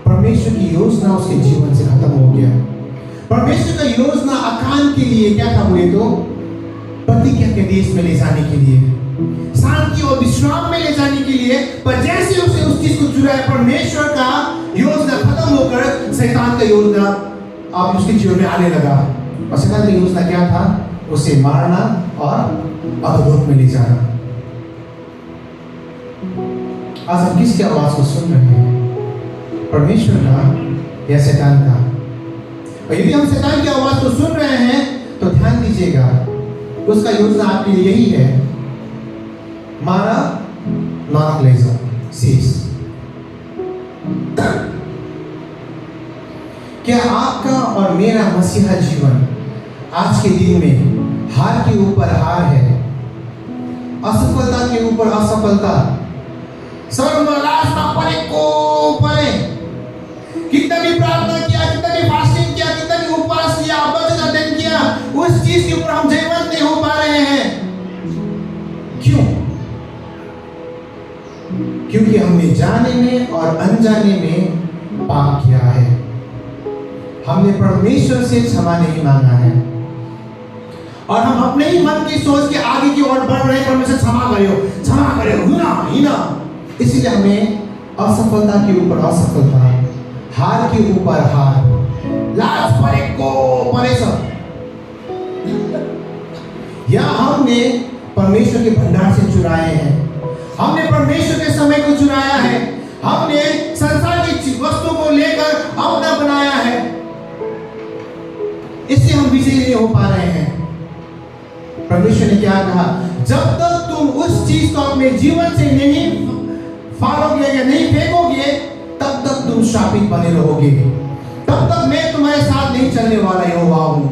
परमेश्वर की योजना उसके जीवन से खत्म हो गया। परमेश्वर का योजना अकान के लिए क्या था बोले तो प्रतिज्ञा के देश में ले जाने के लिए, शांति और विश्राम में ले जाने के लिए। पर जैसे उसे उस चीज को चुराया, परमेश्वर का योजना खत्म होकर शैतान का योजना अब उसके जीवन में आने लगा। और शैतान का योजना क्या था? उसे मारना और अधोलोक में ले जाना। आज हम किसकी आवाज को सुन रहे हैं? परमेश्वर का या शैतान का? और यदि हम शैतान की आवाज को सुन रहे हैं तो ध्यान दीजिएगा, उसका योजना आपके लिए यही है, मारा नरक ले जाओ, शीश। क्या आपका और मेरा मसीहा जीवन आज के दिन में हार के ऊपर हार है, असफलता के ऊपर असफलता, सर्वनाश परे को परे, कितना भी प्रार्थना किया, कितना भी फास्टिंग किया, कितना भी उपवास किया, वचन अध्ययन किया, उस चीज के ऊपर हम जयवंत नहीं हो पा रहे हैं। क्यों? क्योंकि हमने जाने में और अनजाने में पाप किया है। हमने परमेश्वर से क्षमा नहीं मांगा है और हम अपने ही मन की सोच के आगे की ओर बढ़ रहे हैं। परमेश्वर क्षमा करो, हिना। इसलिए हमें असफलता के ऊपर असफलता, हार के ऊपर हार, लाज परे को परे सब। या हमने परमेश्वर के भंडार से चुराए हैं, हमने परमेश्वर के समय को चुराया है, हमने संसार की वस्तु को लेकर अपना बनाया है, इससे हम विजयी नहीं हो पा रहे हैं। परमेश्वर ने क्या कहा? जब तक तुम उस चीज को अपने जीवन से नहीं फाड़ोगे या नहीं फेंकोगे, तब तक तुम शापित बने रहोगे। तब तक मैं तुम्हारे साथ नहीं चलने वाला यहोवा हूं।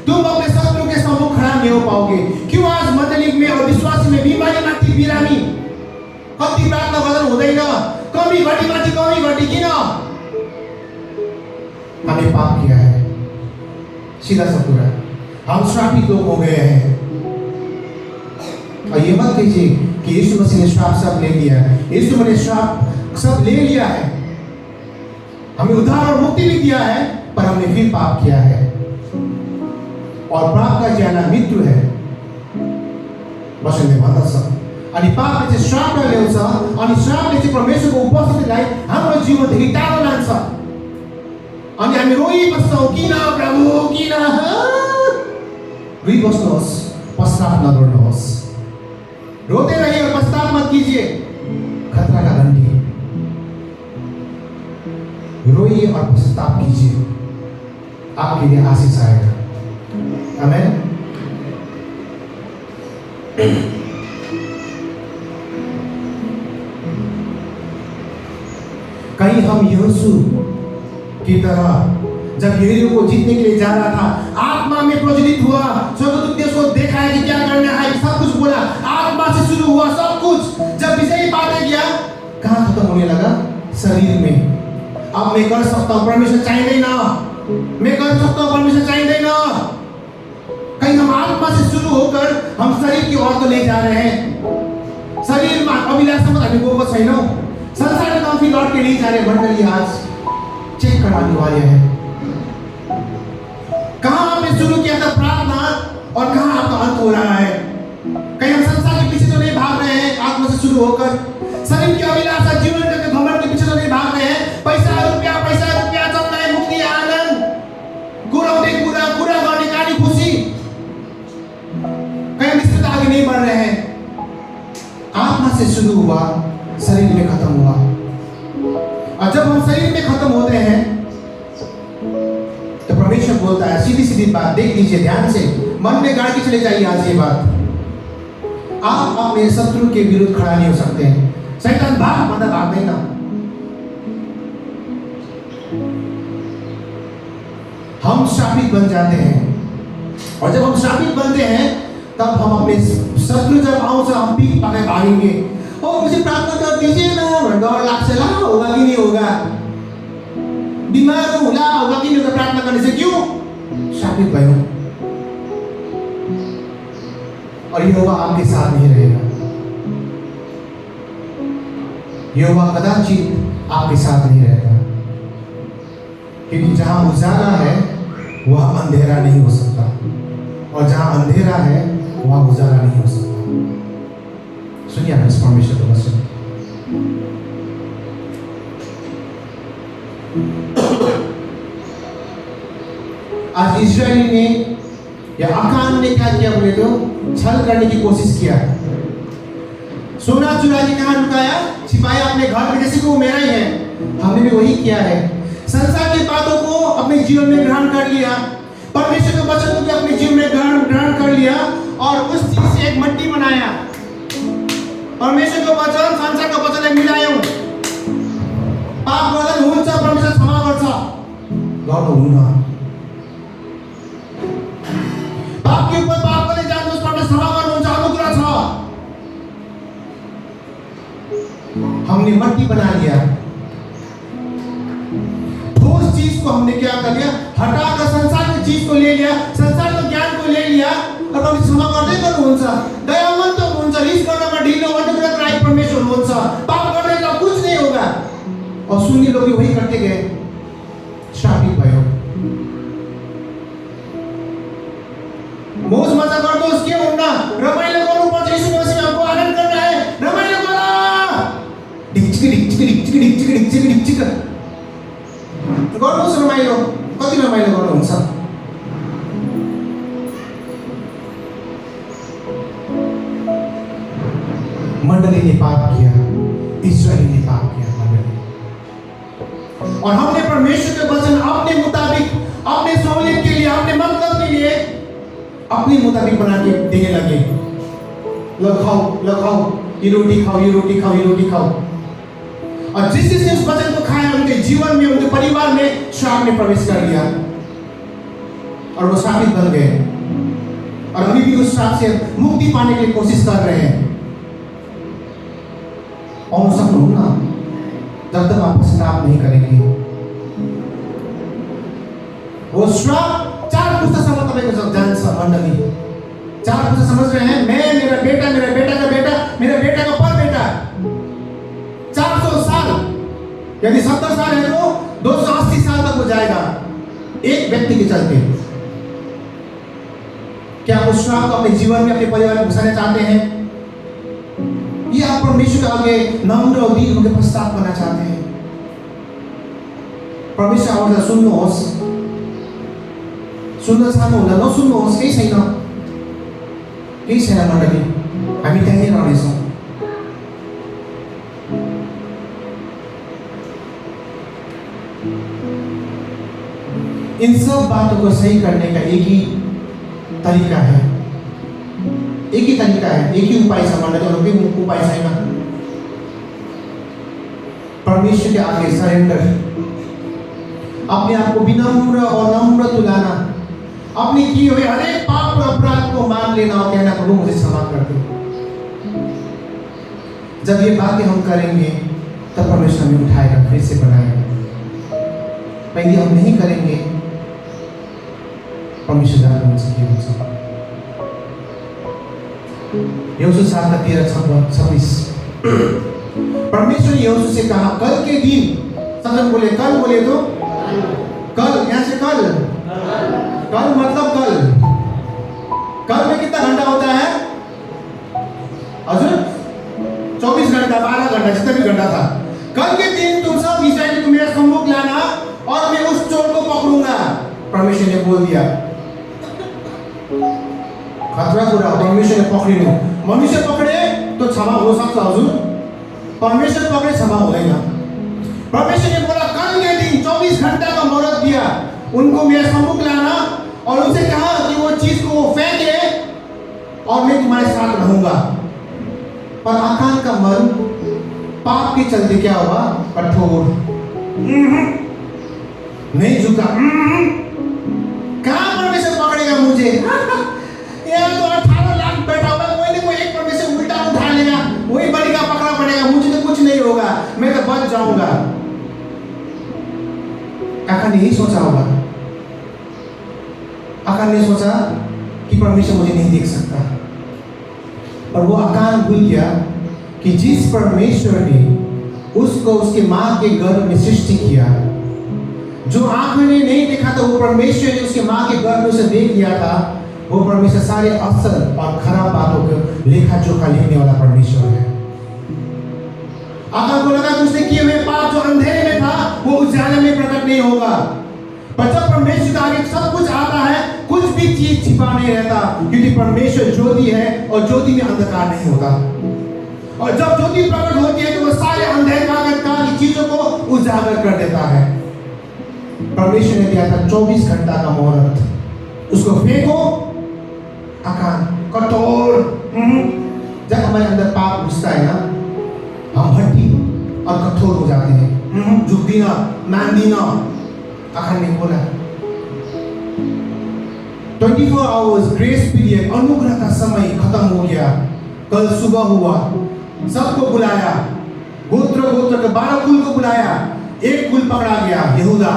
तुम अपने शत्रु के सम्मुख खड़ा नहीं हो पाओगे। क्यों आज मंडली में और विश्वासी में बीमारी माथि बिरामी, कति प्रार्थना बदल हुँदैन, कमी घटी किन? हमने पाप किया है, सीधा सा पूरा हम श्रापित लोग हो गए हैं। और ये मत कीजिए कि यीशु मसीह ने श्राप सब ले लिया है। यीशु मसीह ने श्राप सब ले लिया है, हमें उद्धार और मुक्ति भी दिया है, पर हमने फिर पाप किया है और पाप का ज्याला मृत्यु है। वचनले भन्दछ अनि पापले चाहिँ श्राप ल्याउँछ अनि श्रापले चाहिँ परमेश्वरको उपस्थितिलाई हाम्रो जीवनदेखि टाढो लान्छ अनि हामी रोइबस्छौँ, किन प्रभु किन? रोइबस्नुहोस्, पश्चाताप नगर्नुहोस्। रोते रहिए और पश्चाताप मत कीजिए, खतरा का घंटी। रोइए और पश्चाताप कीजिए, आपके लिए आशीष आएगा। आमेन। कहीं हम यहोशू की तरह जब यरीहो को जीतने के लिए जा रहा था, आत्मा में प्रज्वलित हुआ, स्वर्गदूत ने उसको दिखाया कि क्या करना है, सब कुछ बोला, आत्मा से शुरू हुआ सब कुछ। जब विजयी पाते गया, कहाँ खत्म होने लगा? शरीर में। अब मैं कर सकता हूँ, परमेश्वर चाहिए ना, मैं कर सकता हूँ, परमेश्वर चाहिए ना। कहीं हम आत्मा से शुरू होकर हम शरीर की ओर तो ले जा रहे हैं। शरीर में अभिलाषा मत हामी गएको छैनौं, संसार में हम फिर लौट के नहीं जा रहे। मंडली आज चेक कराने वाले हैं, कहां आपने शुरू किया था प्रार्थना और कहां आपका अंत हो रहा है। कहीं हम संसार के पीछे तो नहीं भाग रहे हैं, आत्मा से शुरू होकर शरीर की अभिलाषा, जीवन के घमंड के पीछे तो नहीं भाग रहे हैं। पैसा रुपया चल्दा है, मुक्ति आनंद, गुराउने कुरा गर्ने कहानी खुशी, कहीं हम इससे आगे नहीं बढ़ रहे हैं। आत्मा से शुरू हुआ, शरीर में खत्म हुआ। और जब हम शरीर में खत्म होते हैं तो परमेश्वर बोलता है, सीधी सीधी बात देख लीजिए ध्यान से, मन में गाड़ के चले जाइए आज ये बात। आप अपने शत्रु के विरुद्ध खड़ा नहीं हो सकते हैं। शैतान भाग मतलब भाग देना। हम शापित बन जाते हैं और जब हम शापित बनते हैं तब हम अपने शत्रु जब आउँछ हम पीठ पकाए भागेंगे। ओ मुझे प्रार्थना कर दीजिए ना, डर लाग्छ ला, होगा कि नहीं होगा, बीमार होला, होगा कि नहीं होगा प्रार्थना करने से। क्यों? शापित भयो और यहोवा आपके साथ नहीं रहेगा। यहोवा कदाचित आपके साथ नहीं रहेगा, क्योंकि जहां उजाला है वह अंधेरा नहीं हो सकता, और जहां अंधेरा है वहां उजाला नहीं हो सकता। सुनिए आप इस परमेश्वर का वचन। आज इजरायली ने या अकान ने क्या किया बोले तो छल करने की कोशिश किया। सोना चुरा के कहां लुकाया, छिपाया अपने घर में, जैसे कि वो मेरा ही है। हमने भी वही किया है। संसार की बातों को अपने जीवन में ग्रहण कर लिया, परमेश्वर के वचन को भी अपने जीवन में ग्रहण कर लिया, और उस चीज से एक मट्टी बनाया। परमेश्वर का वचन संसार का वचन मिलायो। पाप गर्दा हुन्छ, परमेश्वर क्षमा गर्छ, गर्नु हुन्न। पाप के ऊपर पाप गर्ने जान्नुहोस्, परमेश्वर क्षमा गर्नुहुन्छ, अनुग्रह छ। हमने मट्टी बना लिया। ठोस चीज को हमने क्या कर लिया, हटाकर संसार की चीज को ले लिया, संसार के ज्ञान को ले लिया, और परमेश्वर क्षमा गर्दै गर्नुहुन्छ, दयावान तो हुनुहुन्छ, रिस गर्नमा ढिलो, अनुग्रहकारी परमेश्वर हुनुहुन्छ, पाप गर्ने त कुछ नहीं होगा। और सुन्ने लोग भी वही करते गए, श्रापित भयो। मोज मजा गर्नुहोस्, के हुन्न, रमाइलो गर्नुपर्छ, यीशु मसीहमा हमको आनन्द करना है, रमाइलो गर। ढिक गर्नुहोस् रमाइलो। कति रमाइलो गर्नुहुन्छ? मंडली ने पाप किया, इस्राएली ने पाप किया मंडली। और हमने परमेश्वर के वचन अपने मुताबिक, अपने सहूलियत के लिए, अपने मतलब के लिए अपने मुताबिक बना के देने लगे। लो खाओ, ये रोटी खाओ, ये रोटी खाओ, ये रोटी खाओ। और जिस जिसने उस वचन को खाया, उनके जीवन में, उनके परिवार में श्राप ने प्रवेश कर लिया, और वो श्रापित बन गए। और अभी भी उस श्राप से मुक्ति पाने की कोशिश कर रहे हैं। और सब लोग ना, जब तक आप श्राप नहीं करेंगे, वो श्राप 4 पुस्तकसम्म तपाईँको जान्छ मण्डली। 4 पुस्तक समझ रहे हैं? मैं, मेरा बेटा, मेरा बेटा का बेटा, मेरा बेटा का परबेटा। 400 साल, यदि 70 साल है तो 280 साल तक हो जाएगा एक व्यक्ति के चलते। क्या आप उस श्राप को अपने जीवन में, अपने परिवार में घुसाना चाहते हैं? या आप परमेश्वर के आगे नम्र और दीन होकर प्रस्ताव करना चाहते हैं? परमेश्वर आवाज सुन्नुहोस्, सुन्न चाहनुहुन्न नसुन्नुहोस्, केही छैन, केही छैन मण्डली, हामी त्यहीँ रहनेछौँ। इन सब बातों को सही करने का एक ही तरीका है, एक ही तरीका है, एक ही उपाय छ मण्डली, अरू केही उपाय छैन। परमेश्वर के आगे सरेंडर, अपने आप को विनम्र और नम्र तुलाना, अपने किए हुए हरेक पाप और अपराध को मान लेना और कहना, प्रभु मुझे क्षमा कर दो। जब ये बातें हम करेंगे तब परमेश्वर हमें उठाएगा, फिर से बनाएगा। पहले हम नहीं करेंगे, परमेश्वर जाकर मुझसे ये हो सकता। यहोशू 7:13-26 परमेश्वर ने यहोशू से कहा, कल के दिन, सब बोले कल, बोले तो कल, यहाँ से कल, कल मतलब कल में कितना घंटा होता है? हजुर 24 घंटा, 12 घंटा, जितना भी घंटा था। कल के दिन तुम सब इस्राएल को मेरे सम्मुख लाना और मैं उस चोर को पकड़ूंगा। परमेश्वर ने बोल दिया, खतरा कुरा, परमेश्वर ने पकड़िनु। मनुष्य पकड़े तो क्षमा हो सकता हजुर, परमेश्वर पकड़े क्षमा हुँदैन। परमेश्वर ने बोला कल के दिन 24 घंटा का मोहलत दिया, उनको मेरे सम्मुख लाना और उनसे कहा कि वो चीज को फेंके और मैं तुम्हारे साथ रहूंगा। पर आकान का मन पाप के चलते क्या हुआ? कठोर, नहीं झुका। कहाँ परमेश्वर पकड़ेगा मुझे? यहाँ तो 18 लाख बैठा हुआ, कोई ना कोई एक परमेश्वर उल्टा उठा लेगा, वही बलिका पकड़ा पड़ेगा, मुझे तो कुछ नहीं होगा, मैं तो बच जाऊंगा। आकान ने यही सोचा होगा। आकान ने सोचा कि परमेश्वर मुझे नहीं देख सकता, और वो आकान भूल गया कि जिस परमेश्वर ने उसको उसके माँ के गर्भ में सृष्टि किया, जो आंखों ने नहीं देखा था, वो परमेश्वर ने उसके माँ के गर्भ में उसे देख लिया था। वो परमेश्वर सारे असल और खराब बातों को लेखा जोखा लिखने वाला परमेश्वर है। आकाश को लगा कि उसने किए हुए पाप जो अंधेरे में था वो उजाले में प्रकट नहीं होगा, पर जब परमेश्वर के आगे सब कुछ आता है, कुछ भी चीज छिपा नहीं रहता, क्योंकि परमेश्वर ज्योति है और ज्योति में अंधकार नहीं होता। और जब ज्योति प्रकट होती है तो वो सारे अंधकार की चीजों को उजागर कर देता है। परमेश्वर ने दिया था 24 घंटा का मोहलत, उसको फेंको, आकान कठोर। जब हमारे अंदर पाप घुसता है ना, हम हड्डी और कठोर हो जाते हैं। झुक दीना, मान दीना। आकान ने बोला 24 आवर्स ग्रेस पीरियड, अनुग्रह का समय खत्म हो गया। कल सुबह हुआ, सबको बुलाया, गोत्र गोत्र के 12 कुल को बुलाया। एक कुल पकड़ा गया, यहूदा।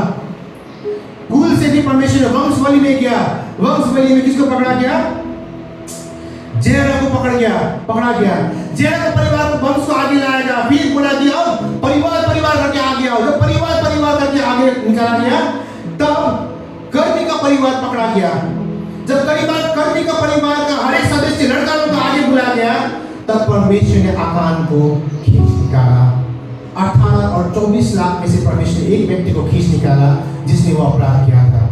कुल से भी परमेश्वर ने वंशवली में गया। वंशवली में किसको पकड़ा गया? जेरह को पकड़ा गया। जेरह के परिवार को वंश को आगे लाया गया। फिर बोला दिया परिवार करके आगे आओ। जब परिवार करके आगे निकाला गया, तब कर्मी का परिवार पकड़ा गया। जब कर्मी का परिवार का हर एक सदस्य लड़का लोग को आगे बुलाया गया, तब परमेश्वर ने आकान को खींच निकाला। 18 और 24 लाख में से परमेश्वर ने एक व्यक्ति को खींच निकाला जिसने वो अपराध किया था।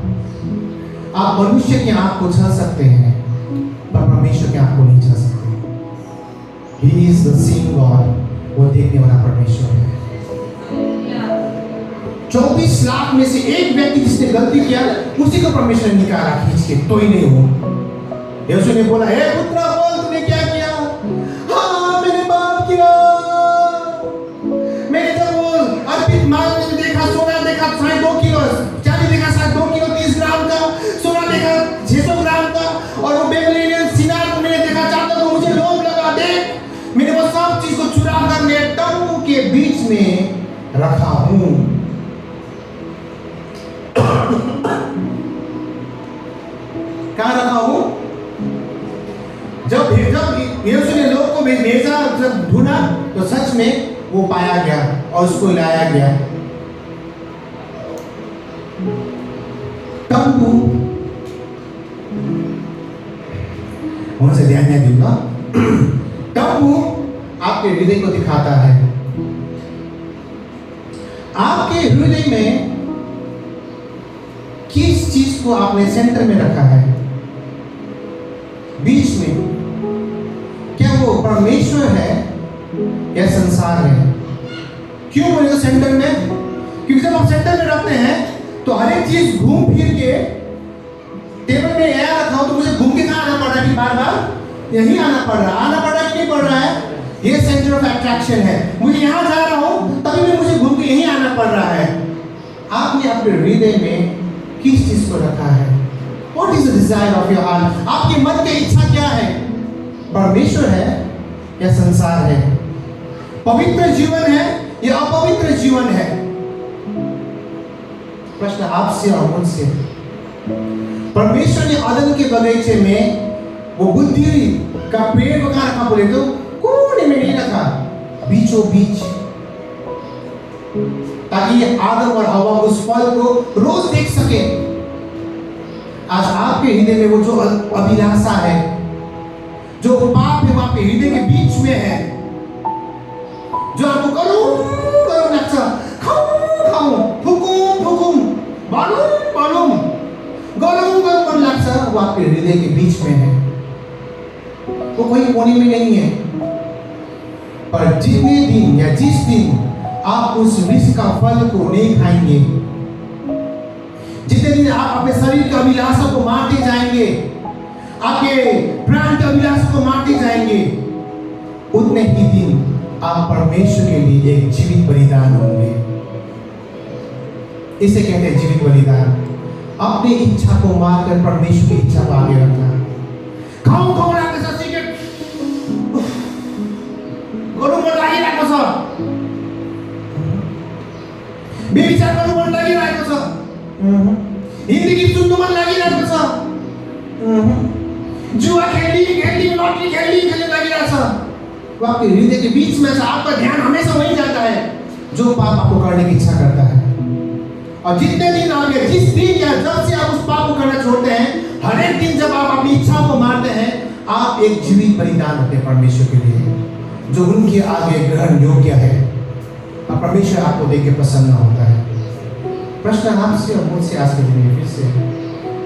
आप मनुष्य की आंख को छल सकते हैं, पर परमेश्वर की आंख को नहीं छल सकते। He is the seeing God, वो देखने वाला परमेश्वर है। 24 लाख में से एक व्यक्ति जिसने गलती किया, उसी को परमेश्वर ने निकाला खींच के, तो ही नहीं हो। यीशु ने बोला, हे पुत्र बोल तूने क्या किया? हाँ मैंने पाप किया। मैंने जब वो अर्पित माल में देखा, सोना देखा 2.5 किलो, चांदी देखा 2 किलो 30 ग्राम का, सोना देखा 600 ग्राम का, और वो बेबीलोनियन सिनार को मैंने देखा चाहता तो मुझे लोभ लगा। देख मैंने वो सब चीज को चुरा कर मेरे तंबू के बीच में रखा हूं। कहाँ रखा हूं? जब यीशु ने लोग को भेजा, जब ढूंढा तो सच में वो पाया गया और उसको लाया गया। तंबू उनसे ध्यान नहीं दूंगा। तंबू आपके हृदय को दिखाता है। आपके हृदय में किस चीज को आपने सेंटर में रखा है? बीच में क्या वो परमेश्वर है या संसार है? क्यों बोले तो सेंटर में? क्योंकि जब आप सेंटर में रखते हैं तो हर एक चीज घूम फिर के, टेबल में यह रखा हो तो मुझे घूम के कहाँ आना पड़ रहा है? बार बार यही आना पड़ रहा है कि नहीं पड़ रहा है? ये सेंटर ऑफ अट्रैक्शन है। मुझे यहाँ जा रहा हूँ तभी भी मुझे घूम के यही आना पड़ रहा है। आपने अपने हृदय में किस चीज को रखा है? What is the desire of your heart? आपके मन की इच्छा क्या है? परमेश्वर है या संसार है? पवित्र जीवन है या अपवित्र जीवन है? प्रश्न आपसे और मुझसे। परमेश्वर ने अदन के बगीचे में वो बुद्धि का पेड़ को कहाँ रखा? बोले तो कोने में नहीं रखा, बीचों बीच, ताकि आदम और हवा उस फल को रोज देख सके। आज आपके हृदय में वो जो अभिलाषा है, जो पाप है, वो आपके हृदय के बीच में है, जो आपको करूं लगता, खाऊं फुकुम बालूम गलम लगता, वो आपके हृदय के बीच में है। वो कोई कोने में नहीं है। पर जितने दिन या जिस दिन आप उस वृक्ष का फल को नहीं खाएंगे, जितने दिन आप अपने शरीर के अभिलाषा को मारते जाएंगे, आपके प्राण के अभिलाषा को मारते जाएंगे, उतने ही दिन आप परमेश्वर के लिए एक जीवित बलिदान होंगे। इसे कहते हैं जीवित बलिदान। अपनी इच्छा को मारकर परमेश्वर की इच्छा को आगे रखना। खाऊं रात में सिगरेट गरु मन लागिरहेको छ, बेविचार गर्नु मन लागिरहेको छ, हिन्दी गीत सुन्नु मन लागिरहेको छ, जुआ खेली लॉटरी खेली लागिरहेको छ। वो आपके हृदय के बीच में से आपका ध्यान हमेशा वहीं जाता है जो पाप आपको करने की इच्छा करता है। और जितने दिन आगे, जिस दिन या जब से आप उस पाप को करना छोड़ते हैं, हर एक दिन जब आप अपनी इच्छाओं को मारते हैं, आप एक जीवित बलिदान होते हैं परमेश्वर के लिए, जो उनके आगे ग्रहण योग्य है। और परमेश्वर आपको देख के प्रसन्न होता है। प्रश्न आपसे और मुझसे आज के दिन में फिर से,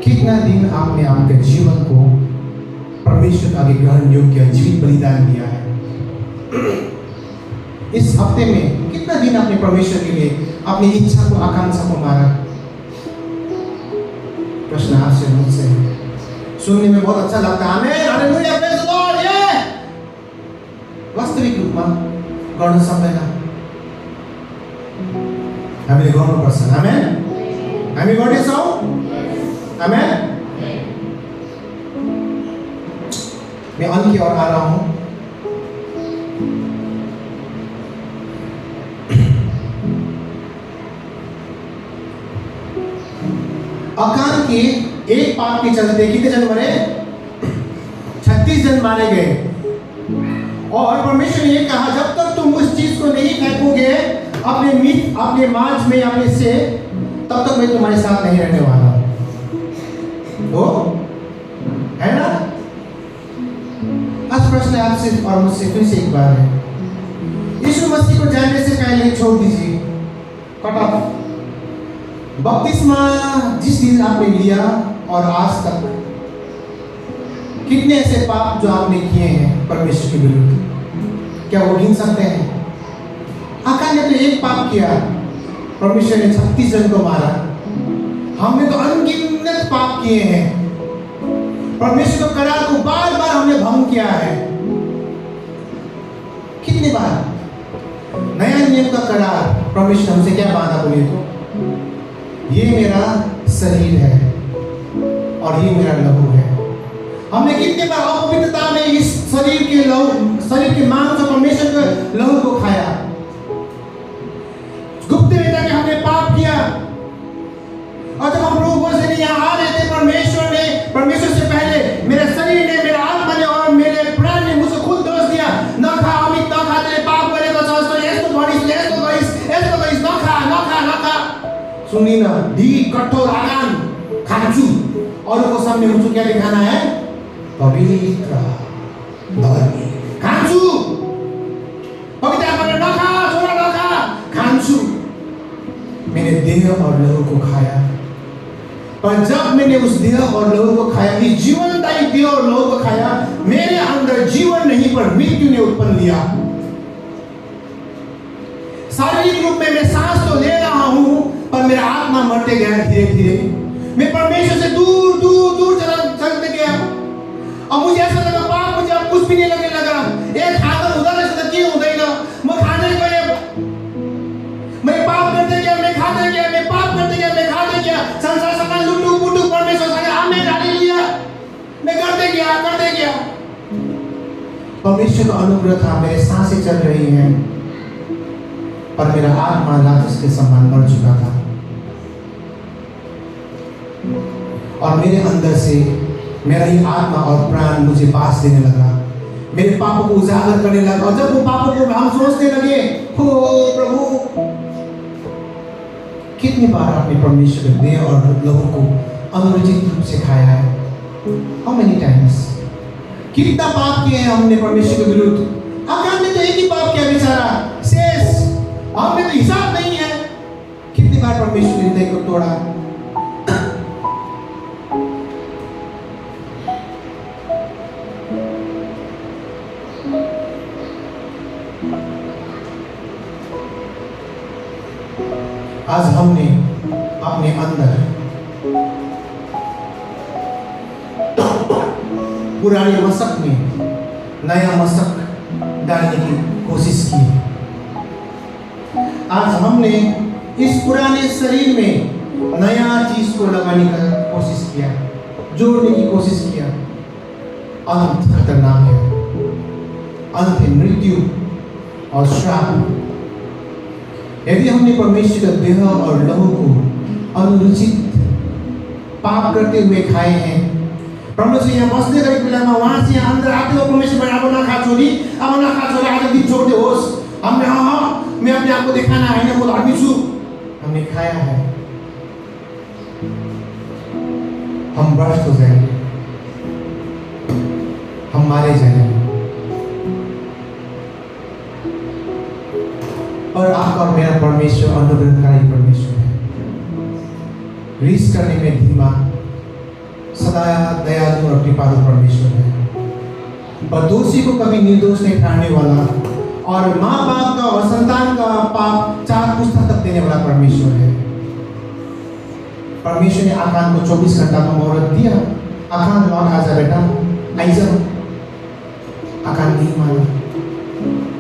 कितना दिन आपने आपके जीवन को परमेश्वर के आगे ग्रहण योग्य जीवित बलिदान दिया है? इस हफ्ते में कितना दिन आपने परमेश्वर के लिए अपनी इच्छा को, आकांक्षा को मारा? प्रश्न आपसे मुझसे सुनने में बहुत अच्छा लगता है। आमेन, हालेलुया, प्रेज द लॉर्ड। ये वास्तविक रूपमा गर्न सक्दैन, हामीले गर्नुपर्छ। आमेन, हामी गर्नेछौँ। आमेन। मैं अंत की ओर आ रहा हूँ। अकान के एक पाप के चलते कितने जन मरे? 36 जन मारे गए। और परमेश्वर ने ये कहा, जब तक तुम उस चीज को नहीं फेंकोगे अपने मांझ में, अपने से, तब तक मैं तुम्हारे साथ नहीं रहने वाला हूं। वो है ना? आज प्रश्न आपसे और मुझसे फिर से एक बार है, यीशु मसीह को जानने से पहले छोड़ दीजिए, कट ऑफ। बपतिस्मा जिस दिन आपने लिया और आज तक कितने ऐसे पाप जो आपने किए हैं परमेश्वर के विरुद्ध, क्या वो गिन सकते हैं? आकान ने तो एक पाप किया, परमेश्वर ने 36 जन को मारा। हमने तो अनगिनत पाप किए हैं, परमेश्वर के करार को बार बार हमने भंग किया है। कितनी बार? नया नियम का करार परमेश्वर हमसे क्या बांधा बोलिए तो, ये मेरा शरीर है और ये मेरा लहू है। हमने कितने बार अपवित्रता में इस शरीर के मांस और परमेश्वर के लहू को खाया। गुप्त में जाके हमने पाप किया। और जब हम प्रभु से यहाँ आ रहे थे, परमेश्वर से पहले मेरे शरीर ने, मेरा आत्मा ने और मेरे प्राण ने मुझे खुद दोष दिया। न खा अमित, न खा, तेरे पाप करे तो सुनी ना, दी कठोर आकान खांचू, और उनको सामने मुझे क्या दिखाना है? पवित्र धर्मी खांचू। पवित्र आत्मा न खा, सोना न खा, खांचू। मैंने देह और लहू को खाया, पर जब मैंने उस देह और लहू को खाया, इस जीवनदायी देह और लहू को खाया, मेरे अंदर जीवन नहीं पर मृत्यु ने उत्पन्न लिया। शारीरिक रूप में मैं सांस तो ले रहा हूं, पर मेरा आत्मा मरते गया धीरे धीरे। मैं परमेश्वर से दूर दूर दूर चलते गया। और मुझे ऐसा लगा पाप मुझे अब कुछ भी नहीं लगने लगा। एक हाथ उधर से क्यों हुँदैन? मैं खाने गया, मैं पाप करते गया, मैं खाते गया, मैं पाप करते गया, मैं खाते गया, संसार समान लुटू पुटू परमेश्वर से आमेन हालेलुया मैं करते गया। परमेश्वर का अनुग्रह था, मेरे सांसें चल रही हैं, पर मेरा आत्मा लाजस के समान मर चुका था। और मेरे अंदर से मेरा ही आत्मा और प्राण मुझे बास देने लगा, मेरे पापों को उजागर करने लगा। और जब वो पापों को हम सोचने लगे, हो प्रभु, कितनी बार आपने परमेश्वर के देह और लहू को अनुचित रूप से खाया है? How many times? कितना पाप किए हैं हमने परमेश्वर के विरुद्ध? आकान ने तो एक ही पाप किया बेचारा, शेष हमने तो हिसाब नहीं है। कितनी बार परमेश्वर ने हृदय को तोड़ा? आज हमने अपने अंदर पुराने मशक में नया मशक डालने की कोशिश की। आज हमने इस पुराने शरीर में नया चीज को लगाने का कोशिश किया, जोड़ने की कोशिश किया। अंत खतरनाक है, अंत है मृत्यु और श्राप। यदि हमने परमेश्वर का देह और लहू को अनुचित पाप करते हुए खाए हैं, परमेश्वर यहाँ बस्दै गरेको बेलामा वहाँ से यहाँ अंदर आते हो, परमेश्वर अब नखा छोरी, आज दिन छोड़ दे होस्। हमने मैं अपने आप को दिखाना है, मैं धर्मी छु, हमने खाया है। हम भ्रष्ट हो जाएंगे, हम मारे जाएंगे। और आपका और मेरा परमेश्वर अनुग्रहकारी परमेश्वर है, रीस करने में धीमा, सदा दयालु और कृपालु परमेश्वर है, और दोषी को कभी निर्दोष नहीं ठहराने वाला, और माँ बाप का और संतान का पाप 4 पुस्तक तक देने वाला परमेश्वर है। परमेश्वर ने आकान को 24 घंटा का मोहलत दिया, आकान लौट आ जा बेटा, आई जा। आकान नहीं माना,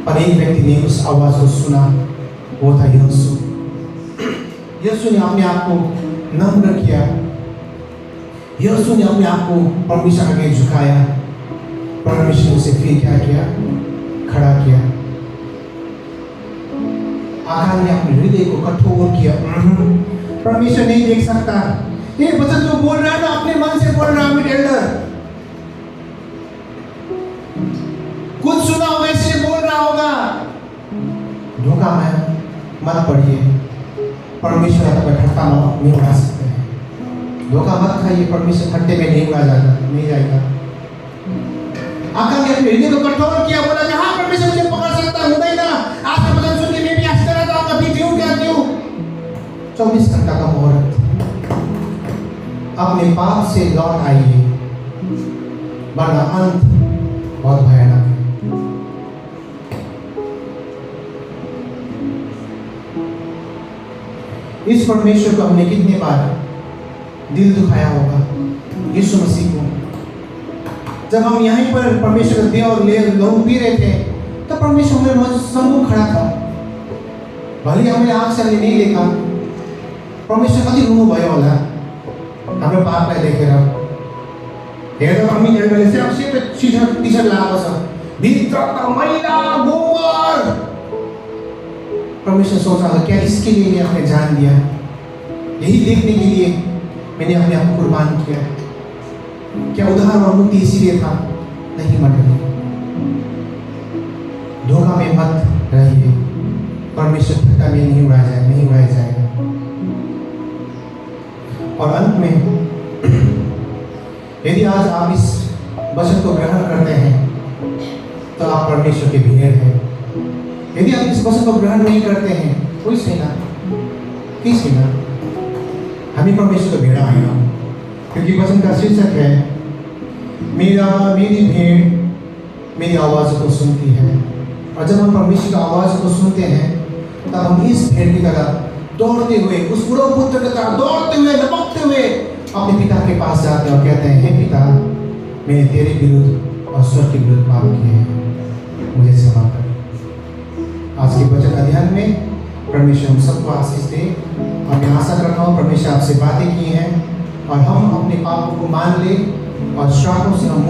पर एक व्यक्ति ने उस आवाज को सुना, वो था यीशु। यीशु ने अपने आप को नम्र किया, यीशु ने अपने आप को परमेश्वर आगे झुकाया। परमेश्वर ने उसे फिर क्या किया? खड़ा किया। आकान ने अपने हृदय को कठोर किया। परमेश्वर नहीं देख सकता, ये वचन जो बोल रहा है ना, अपने मन से बोल रहा है। एल्डर कुछ सुना वैसे बोल रहा होगा। धोखा में मत पड़िए, परमेश्वर आपका ठट्टा नहीं उड़ा सकते हैं। धोखा मत खाइए, परमेश्वर ठट्टे में नहीं उड़ा जाएगा, नहीं जाएगा। आकान ने अपने हृदय को कठोर किया, बोला कि हाँ परमेश्वर मुझे पकड़ सकता है, होगा ही ना। आज का वचन सुन के मैं भी आज तरह जाऊंगा, अभी क्यों क्या क्यों? 24 घंटा का मुहूर्त। अपने पाप से लौट आइए, वरना अंत बहुत भयानक है। इस परमेश्वर को हमने कितने बार दिल दुखाया होगा, यीशु मसीह को। जब हम यहीं पर परमेश्वर दे और ले लहू पी रहे थे, तो परमेश्वर हमारे सम्मुख खड़ा था। भले हमने आंख से नहीं देखा, परमेश्वर कति रुनु भयो होला हाम्रो पापलाई देखेर। हेर्दा हामी हेर्दा चाहिँ सेतो टी-सर्ट लगाएको छ, भित्र त मैला गोबर। परमेश्वर सोच रहा था, क्या इसके लिए मैंने अपने जान दिया? यही देखने के लिए मैंने अपने आप को कुर्बान किया? क्या उद्धार और मुक्ति इसीलिए था? नहीं मंडली, धोखा में मत रहिए, परमेश्वर ठट्टा में नहीं उड़ाया जाएगा। और अंत में, यदि आज आप इस वचन को ग्रहण करते हैं, तो आप परमेश्वर के भेड़ हैं। यदि आप इस वचन को ग्रहण नहीं करते हैं, कोई सेना हमें परमेश्वर का भेड़ा आएगा। क्योंकि वचन का शीर्षक है, मेरी भेड़ मेरी आवाज़ को सुनती है। और जब हम परमेश्वर की आवाज़ को सुनते हैं, तब हम इस भेड़ की तरह दौड़ते हुए, उस बुढ़ो पुत्र की तरह दौड़ते हुए, लपकते हुए अपने पिता के पास जाते हैं और कहते हैं, हे पिता, मैंने तेरे विरुद्ध और स्वर्ग के विरुद्ध पाप किए हैं, मुझे क्षमा कर। आज के वचन अध्ययन में परमेश्वर हम सबको आशीष दे, और मैं आशा करता हूँ परमेश्वर आपसे बातें की हैं और हम अपने पापों को मान लें और श्रापों से हम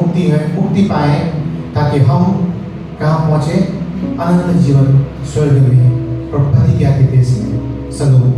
मुक्ति पाएं, ताकि हम कहाँ पहुँचे? अनंत जीवन स्वर्ग में, प्रभु के देश में। सलोम।